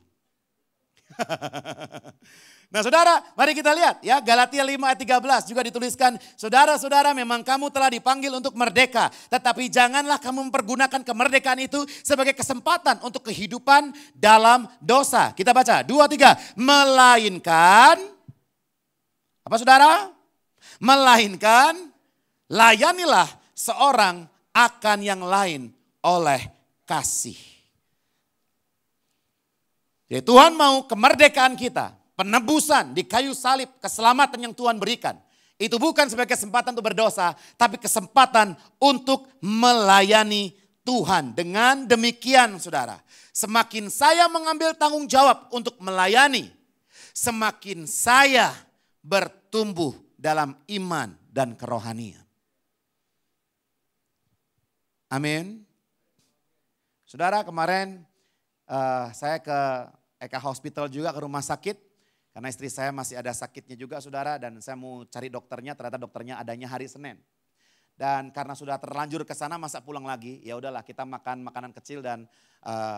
Nah saudara, mari kita lihat ya, Galatia 5 ayat 13 juga dituliskan, saudara-saudara memang kamu telah dipanggil untuk merdeka, tetapi janganlah kamu mempergunakan kemerdekaan itu sebagai kesempatan untuk kehidupan dalam dosa. Kita baca 2-3, melainkan, apa saudara? Melainkan layanilah seorang akan yang lain oleh kasih. Jadi Tuhan mau kemerdekaan kita, penebusan di kayu salib, keselamatan yang Tuhan berikan. Itu bukan sebagai kesempatan untuk berdosa, tapi kesempatan untuk melayani Tuhan. Dengan demikian saudara, semakin saya mengambil tanggung jawab untuk melayani, semakin saya bertumbuh dalam iman dan kerohanian. Amin. Saudara, kemarin saya ke Eka Hospital juga, ke rumah sakit. Karena istri saya masih ada sakitnya juga saudara, dan saya mau cari dokternya, ternyata dokternya adanya hari Senin. Dan karena sudah terlanjur ke sana, masa pulang lagi, ya udahlah kita makan makanan kecil dan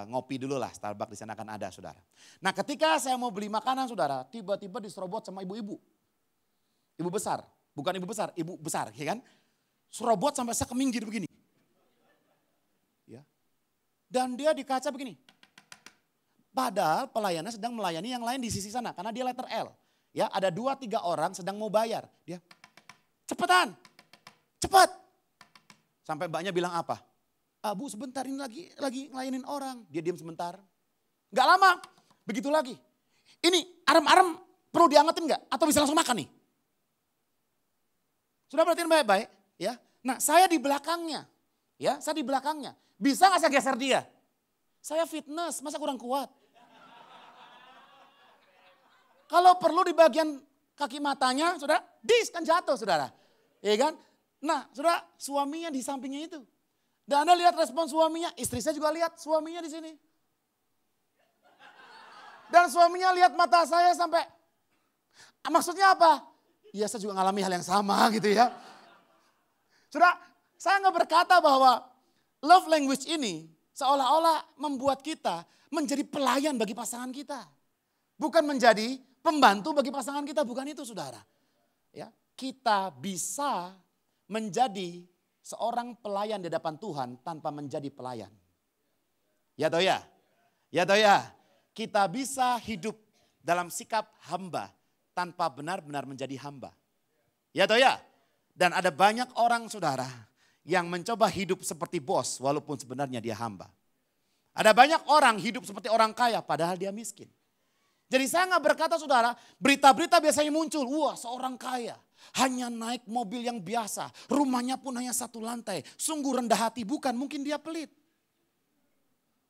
ngopi dulu lah, Starbucks di sana akan ada saudara. Nah ketika saya mau beli makanan saudara, tiba-tiba diserobot sama ibu-ibu. Ibu besar, bukan ibu besar, ibu besar ya kan. Serobot sampai saya keminggir begini. Dan dia di kaca begini. Padahal pelayannya sedang melayani yang lain di sisi sana. Karena dia letter L. Ya, ada 2-3 orang sedang mau bayar. Dia, cepetan, cepat. Sampai mbaknya bilang apa? Bu sebentar ini lagi ngelayanin orang. Dia diam sebentar. Gak lama, begitu lagi. Ini arem-arem perlu diangetin gak? Atau bisa langsung makan nih? Sudah perhatiin baik-baik. Ya. Nah saya di belakangnya. Ya, saya di belakangnya. Bisa gak saya geser dia? Saya fitness, masa kurang kuat? Kalau perlu di bagian kaki matanya, saudara, dis kan jatuh saudara. Iya kan? Nah saudara, suaminya di sampingnya itu. Dan Anda lihat respon suaminya, istri saya juga lihat suaminya di sini. Dan suaminya lihat mata saya sampai, maksudnya apa? Ya saya juga ngalami hal yang sama gitu ya. Saudara, saya nggak berkata bahwa love language ini seolah-olah membuat kita menjadi pelayan bagi pasangan kita. Bukan menjadi pembantu bagi pasangan kita, bukan itu saudara. Ya, kita bisa menjadi seorang pelayan di hadapan Tuhan tanpa menjadi pelayan. Ya toh ya? Ya toh ya? Kita bisa hidup dalam sikap hamba tanpa benar-benar menjadi hamba. Ya toh ya? Dan ada banyak orang saudara yang mencoba hidup seperti bos walaupun sebenarnya dia hamba. Ada banyak orang hidup seperti orang kaya padahal dia miskin. Jadi saya nggak berkata saudara, berita-berita biasanya muncul, wah seorang kaya hanya naik mobil yang biasa, rumahnya pun hanya 1 lantai, sungguh rendah hati. Bukan, mungkin dia pelit.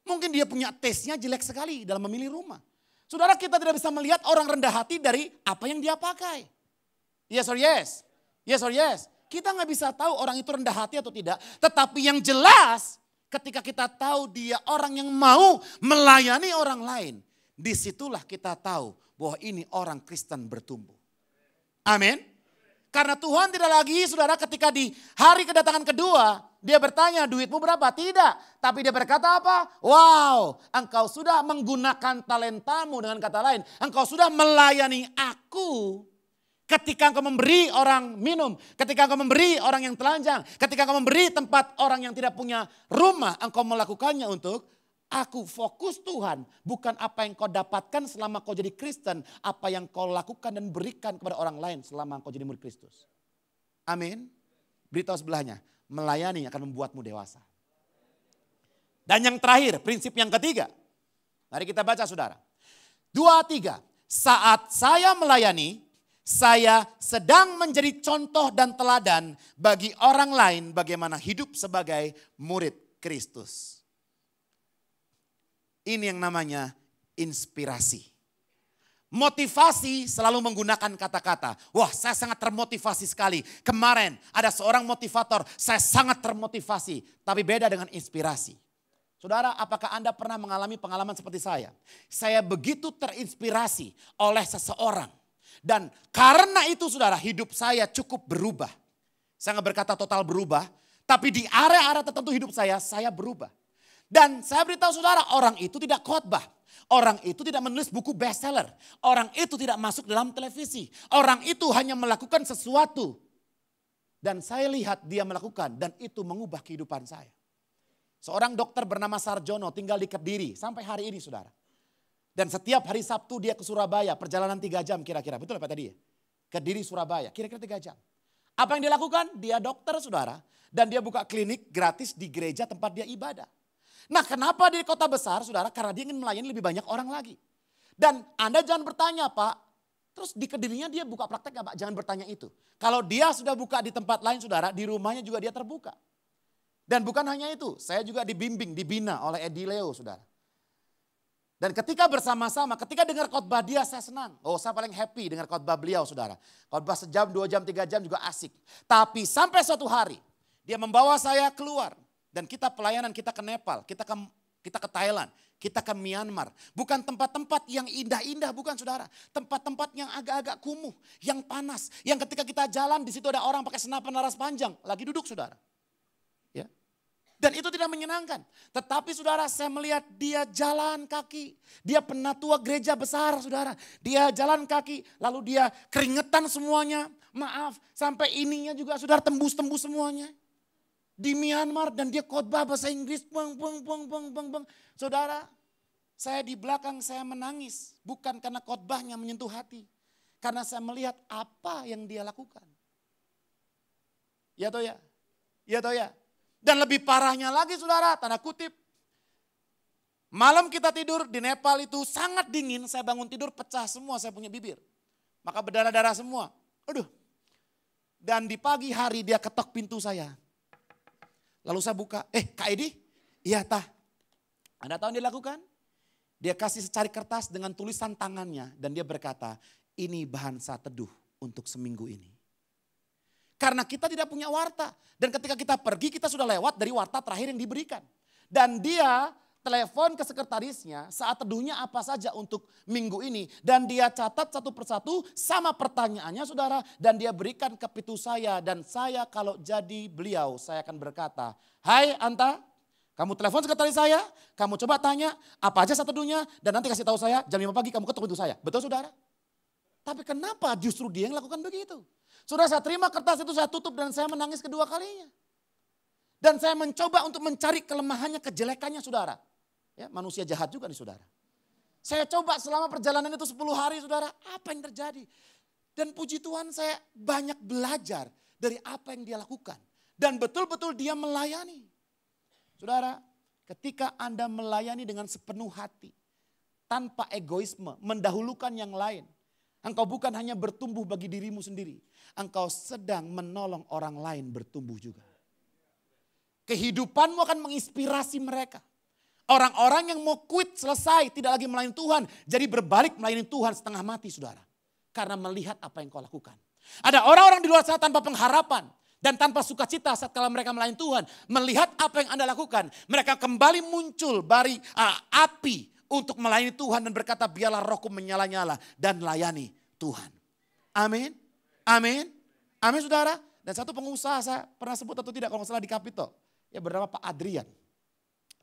Mungkin dia punya taste-nya jelek sekali dalam memilih rumah. Saudara, kita tidak bisa melihat orang rendah hati dari apa yang dia pakai. Yes or yes? Yes or yes? Kita nggak bisa tahu orang itu rendah hati atau tidak. Tetapi yang jelas ketika kita tahu dia orang yang mau melayani orang lain. Disitulah kita tahu bahwa ini orang Kristen bertumbuh. Amin. Karena Tuhan tidak lagi, saudara, ketika di hari kedatangan kedua, dia bertanya, duitmu berapa? Tidak. Tapi dia berkata apa? Wow, engkau sudah menggunakan talentamu, dengan kata lain. Engkau sudah melayani aku. Ketika engkau memberi orang minum, ketika engkau memberi orang yang telanjang, ketika engkau memberi tempat orang yang tidak punya rumah, engkau melakukannya untuk aku. Fokus Tuhan, bukan apa yang kau dapatkan selama kau jadi Kristen, apa yang kau lakukan dan berikan kepada orang lain selama kau jadi murid Kristus. Amin. Beritahu sebelahnya, melayani akan membuatmu dewasa. Dan yang terakhir, prinsip yang ketiga. Mari kita baca saudara. 2-3, saat saya melayani, saya sedang menjadi contoh dan teladan bagi orang lain bagaimana hidup sebagai murid Kristus. Ini yang namanya inspirasi. Motivasi selalu menggunakan kata-kata. Wah, saya sangat termotivasi sekali. Kemarin ada seorang motivator, saya sangat termotivasi. Tapi beda dengan inspirasi. Saudara, apakah Anda pernah mengalami pengalaman seperti saya? Saya begitu terinspirasi oleh seseorang. Dan karena itu saudara, hidup saya cukup berubah. Saya nggak berkata total berubah. Tapi di area-area tertentu hidup saya berubah. Dan saya beritahu saudara, orang itu tidak khotbah. Orang itu tidak menulis buku bestseller. Orang itu tidak masuk dalam televisi. Orang itu hanya melakukan sesuatu. Dan saya lihat dia melakukan dan itu mengubah kehidupan saya. Seorang dokter bernama Sarjono tinggal di Kediri sampai hari ini saudara. Dan setiap hari Sabtu dia ke Surabaya, perjalanan 3 jam kira-kira. Betul apa tadi ya? Kediri Surabaya, kira-kira 3 jam. Apa yang dia lakukan? Dia dokter saudara. Dan dia buka klinik gratis di gereja tempat dia ibadah. Nah, kenapa di kota besar, saudara? Karena dia ingin melayani lebih banyak orang lagi. Dan Anda jangan bertanya, Pak, terus di Kedirinya dia buka praktek gak, Pak? Jangan bertanya itu. Kalau dia sudah buka di tempat lain, saudara, di rumahnya juga dia terbuka. Dan bukan hanya itu, saya juga dibimbing, dibina oleh Edi Leo, saudara. Dan ketika bersama-sama, ketika dengar khotbah dia, saya senang. Oh, saya paling happy dengar khotbah beliau, saudara. Khotbah sejam, 2 jam, 3 jam juga asik. Tapi sampai suatu hari, dia membawa saya keluar. Dan kita pelayanan, kita ke Nepal, kita ke Thailand, kita ke Myanmar. Bukan tempat-tempat yang indah-indah, bukan saudara. Tempat-tempat yang agak-agak kumuh, yang panas. Yang ketika kita jalan, di situ ada orang pakai senapan laras panjang, lagi duduk saudara. Ya. Dan itu tidak menyenangkan. Tetapi saudara, saya melihat dia jalan kaki. Dia penatua gereja besar saudara. Dia jalan kaki, lalu dia keringetan semuanya. Maaf, sampai ininya juga saudara tembus-tembus semuanya. Di Myanmar dan dia khotbah bahasa Inggris. Bang. Saudara, saya di belakang saya menangis. Bukan karena khotbahnya menyentuh hati. Karena saya melihat apa yang dia lakukan. Ya toh ya? Ya toh ya? Dan lebih parahnya lagi saudara, tanda kutip. Malam kita tidur di Nepal itu sangat dingin. Saya bangun tidur pecah semua saya punya bibir. Maka berdarah-darah semua. Aduh. Dan di pagi hari dia ketok pintu saya. Lalu saya buka, Kak Edi? Iya tah. Anda tahu yang dia lakukan? Dia kasih secari kertas dengan tulisan tangannya. Dan dia berkata, ini bahan saat teduh untuk seminggu ini. Karena kita tidak punya warta. Dan ketika kita pergi, kita sudah lewat dari warta terakhir yang diberikan. Dan dia telepon ke sekretarisnya saat teduhnya apa saja untuk minggu ini. Dan dia catat satu persatu sama pertanyaannya saudara. Dan dia berikan ke pintu saya. Dan saya kalau jadi beliau saya akan berkata, hai Anta, kamu telepon sekretaris saya. Kamu coba tanya apa aja saat teduhnya. Dan nanti kasih tahu saya jam 5 pagi kamu ketuk pintu saya. Betul saudara? Tapi kenapa justru dia yang lakukan begitu? Saudara, saya terima kertas itu, saya tutup dan saya menangis kedua kalinya. Dan saya mencoba untuk mencari kelemahannya, kejelekannya saudara. Ya, manusia jahat juga nih saudara. Saya coba selama perjalanan itu 10 hari saudara, apa yang terjadi? Dan puji Tuhan saya banyak belajar dari apa yang dia lakukan. Dan betul-betul dia melayani. Saudara, ketika Anda melayani dengan sepenuh hati, tanpa egoisme, mendahulukan yang lain. Engkau bukan hanya bertumbuh bagi dirimu sendiri. Engkau sedang menolong orang lain bertumbuh juga. Kehidupanmu akan menginspirasi mereka. Orang-orang yang mau quit selesai, tidak lagi melayani Tuhan. Jadi berbalik melayani Tuhan setengah mati saudara. Karena melihat apa yang kau lakukan. Ada orang-orang di luar sana tanpa pengharapan. Dan tanpa sukacita saat kalau mereka melayani Tuhan. Melihat apa yang Anda lakukan. Mereka kembali muncul dari api untuk melayani Tuhan. Dan berkata biarlah rohku menyala-nyala dan layani Tuhan. Amin. Amin. Amin saudara. Dan satu pengusaha saya pernah sebut atau tidak kalau nggak salah di Kapito. Ya bernama Pak Adrian.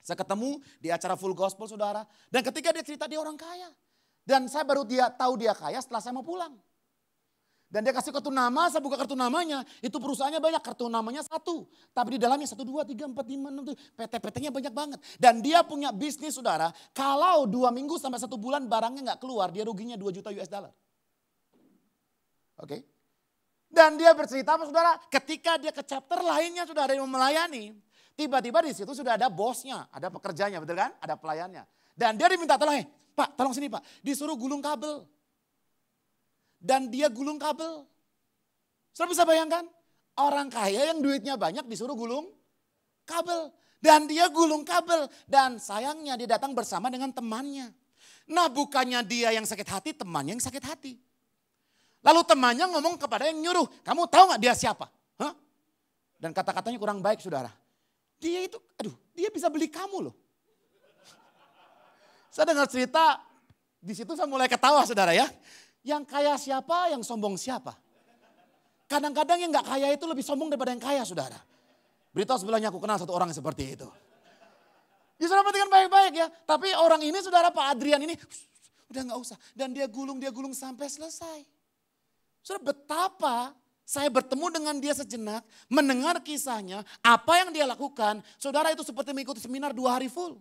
Saya ketemu di acara Full Gospel saudara. Dan ketika dia cerita dia orang kaya. Dan saya baru tahu dia kaya setelah saya mau pulang. Dan dia kasih kartu nama, saya buka kartu namanya. Itu perusahaannya banyak, kartu namanya 1. Tapi di dalamnya 1, 2, 3, 4, 5, 6, 7. PT-PT-nya banyak banget. Dan dia punya bisnis saudara. Kalau 2 minggu sampai 1 bulan barangnya gak keluar, dia ruginya 2 juta US dollar. Oke. Dan dia bercerita apa saudara, ketika dia ke chapter lainnya saudara yang melayani. Tiba-tiba di situ sudah ada bosnya, ada pekerjanya betul kan? Ada pelayannya. Dan dia diminta tolong, Pak tolong sini Pak. Disuruh gulung kabel. Dan dia gulung kabel. Saudara bisa bayangkan? Orang kaya yang duitnya banyak disuruh gulung kabel. Dan dia gulung kabel. Dan sayangnya dia datang bersama dengan temannya. Nah bukannya dia yang sakit hati, temannya yang sakit hati. Lalu temannya ngomong kepada yang nyuruh. Kamu tahu gak dia siapa? Hah? Dan kata-katanya kurang baik saudara. Dia itu, dia bisa beli kamu loh. Saya dengar cerita, di situ saya mulai ketawa saudara ya. Yang kaya siapa, yang sombong siapa. Kadang-kadang yang gak kaya itu lebih sombong daripada yang kaya saudara. Beritahu sebelahnya aku kenal satu orang yang seperti itu. Ya saudara perhatikan baik-baik ya. Tapi orang ini saudara Pak Adrian ini, udah gak usah. Dan dia gulung sampai selesai. Saudara betapa saya bertemu dengan dia sejenak, mendengar kisahnya, apa yang dia lakukan. Saudara itu seperti mengikuti seminar 2 hari full.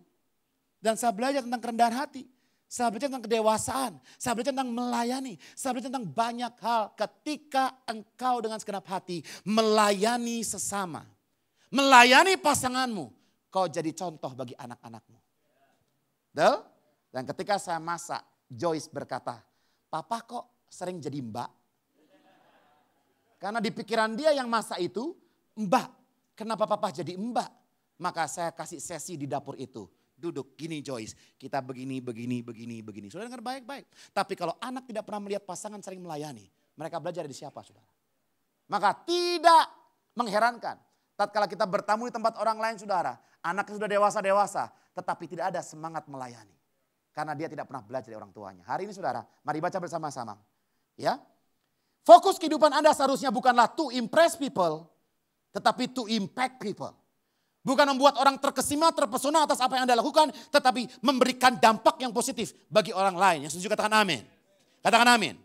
Dan saya belajar tentang kerendahan hati. Saya belajar tentang kedewasaan, saya belajar tentang melayani, saya belajar tentang banyak hal ketika engkau dengan segenap hati melayani sesama. Melayani pasanganmu, kau jadi contoh bagi anak-anakmu. Betul? Dan ketika saya masak, Joyce berkata, Papa kok sering jadi mbak? Karena di pikiran dia yang masak itu, mbak. Kenapa Papa jadi mbak? Maka saya kasih sesi di dapur itu. Duduk gini Joyce, kita begini. Saudara dengar baik-baik. Tapi kalau anak tidak pernah melihat pasangan sering melayani, mereka belajar dari siapa saudara? Maka tidak mengherankan. Tatkala kita bertamu di tempat orang lain saudara, anaknya sudah dewasa, tetapi tidak ada semangat melayani. Karena dia tidak pernah belajar dari orang tuanya. Hari ini saudara, mari baca bersama-sama. Ya, fokus kehidupan Anda seharusnya bukanlah to impress people, tetapi to impact people. Bukan membuat orang terkesima, terpesona atas apa yang Anda lakukan. Tetapi memberikan dampak yang positif bagi orang lain. Yang setuju katakan amin. Katakan amin.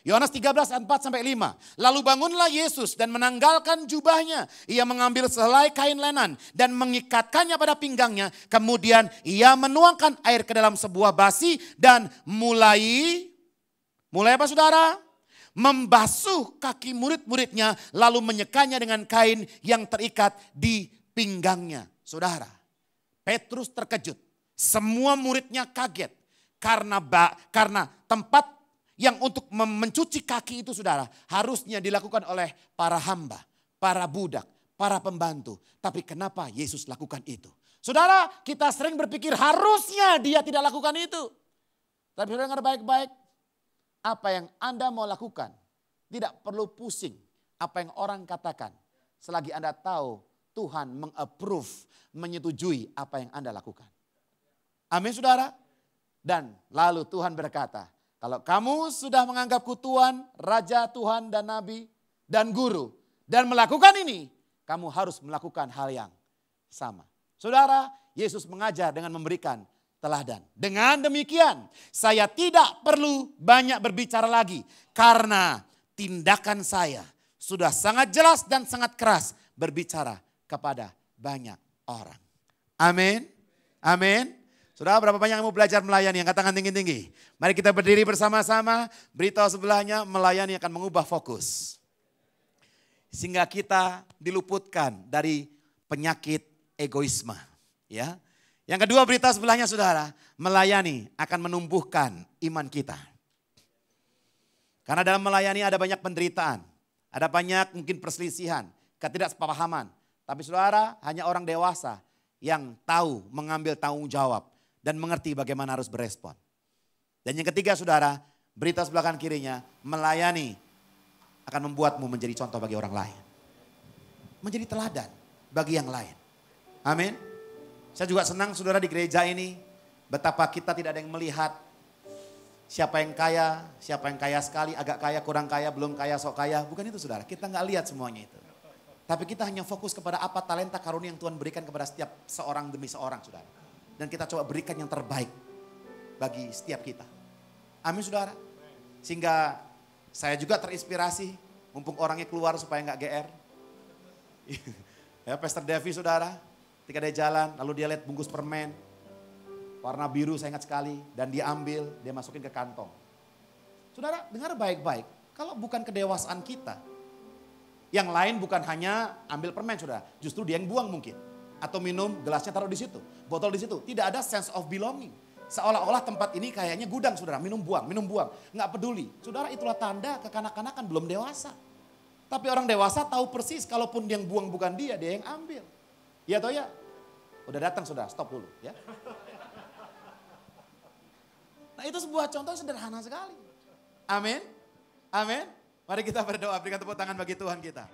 Yohanes 13 ayat 4-5. Lalu bangunlah Yesus dan menanggalkan jubahnya. Ia mengambil sehelai kain lenan dan mengikatkannya pada pinggangnya. Kemudian ia menuangkan air ke dalam sebuah basi dan mulai apa saudara? Membasuh kaki murid-muridnya lalu menyekanya dengan kain yang terikat di pinggangnya. Saudara, Petrus terkejut. Semua muridnya kaget. Karena tempat yang untuk mencuci kaki itu saudara, harusnya dilakukan oleh para hamba, para budak, para pembantu. Tapi kenapa Yesus lakukan itu? Saudara, kita sering berpikir harusnya dia tidak lakukan itu. Tapi saudara dengar baik-baik. Apa yang Anda mau lakukan, tidak perlu pusing apa yang orang katakan. Selagi Anda tahu Tuhan meng-approve, menyetujui apa yang Anda lakukan. Amin saudara. Dan lalu Tuhan berkata, kalau kamu sudah menganggapku Tuhan, Raja Tuhan dan Nabi dan Guru. Dan melakukan ini, kamu harus melakukan hal yang sama. Saudara, Yesus mengajar dengan memberikan teladan. Dengan demikian, saya tidak perlu banyak berbicara lagi. Karena tindakan saya sudah sangat jelas dan sangat keras berbicara kepada banyak orang. Amin. Amin. Saudara, berapa banyak yang mau belajar melayani? Yang katakan tinggi-tinggi. Mari kita berdiri bersama-sama. Beritahu sebelahnya, melayani akan mengubah fokus. Sehingga kita diluputkan dari penyakit egoisme. Ya. Yang kedua, beritahu sebelahnya saudara, melayani akan menumbuhkan iman kita. Karena dalam melayani ada banyak penderitaan. Ada banyak mungkin perselisihan, ketidaksepahaman. Tapi saudara, hanya orang dewasa yang tahu mengambil tanggung jawab dan mengerti bagaimana harus berespon. Dan yang ketiga saudara, berita sebelah kanan kirinya, melayani akan membuatmu menjadi contoh bagi orang lain. Menjadi teladan bagi yang lain. Amin. Saya juga senang saudara di gereja ini, betapa kita tidak ada yang melihat siapa yang kaya sekali, agak kaya, kurang kaya, belum kaya, sok kaya. Bukan itu saudara, kita nggak lihat semuanya itu. Tapi kita hanya fokus kepada apa talenta karunia yang Tuhan berikan kepada setiap seorang demi seorang saudara. Dan kita coba berikan yang terbaik bagi setiap kita. Amin saudara. Sehingga saya juga terinspirasi, mumpung orangnya keluar supaya nggak GR. Ya, Pastor Devi saudara, ketika dia jalan, lalu dia lihat bungkus permen, warna biru saya ingat sekali, dan dia ambil, dia masukin ke kantong. Saudara, dengar baik-baik, kalau bukan kedewasaan kita, yang lain bukan hanya ambil permen saudara, justru dia yang buang mungkin. Atau minum, gelasnya taruh di situ, botol di situ. Tidak ada sense of belonging. Seolah-olah tempat ini kayaknya gudang saudara, minum buang, nggak peduli. Saudara, itulah tanda kekanak-kanakan belum dewasa. Tapi orang dewasa tahu persis kalaupun yang buang bukan dia yang ambil. Iya atau ya? Udah datang saudara, stop dulu ya. Nah itu sebuah contoh sederhana sekali. Amin. Amin. Mari kita berdoa, berikan tepuk tangan bagi Tuhan kita.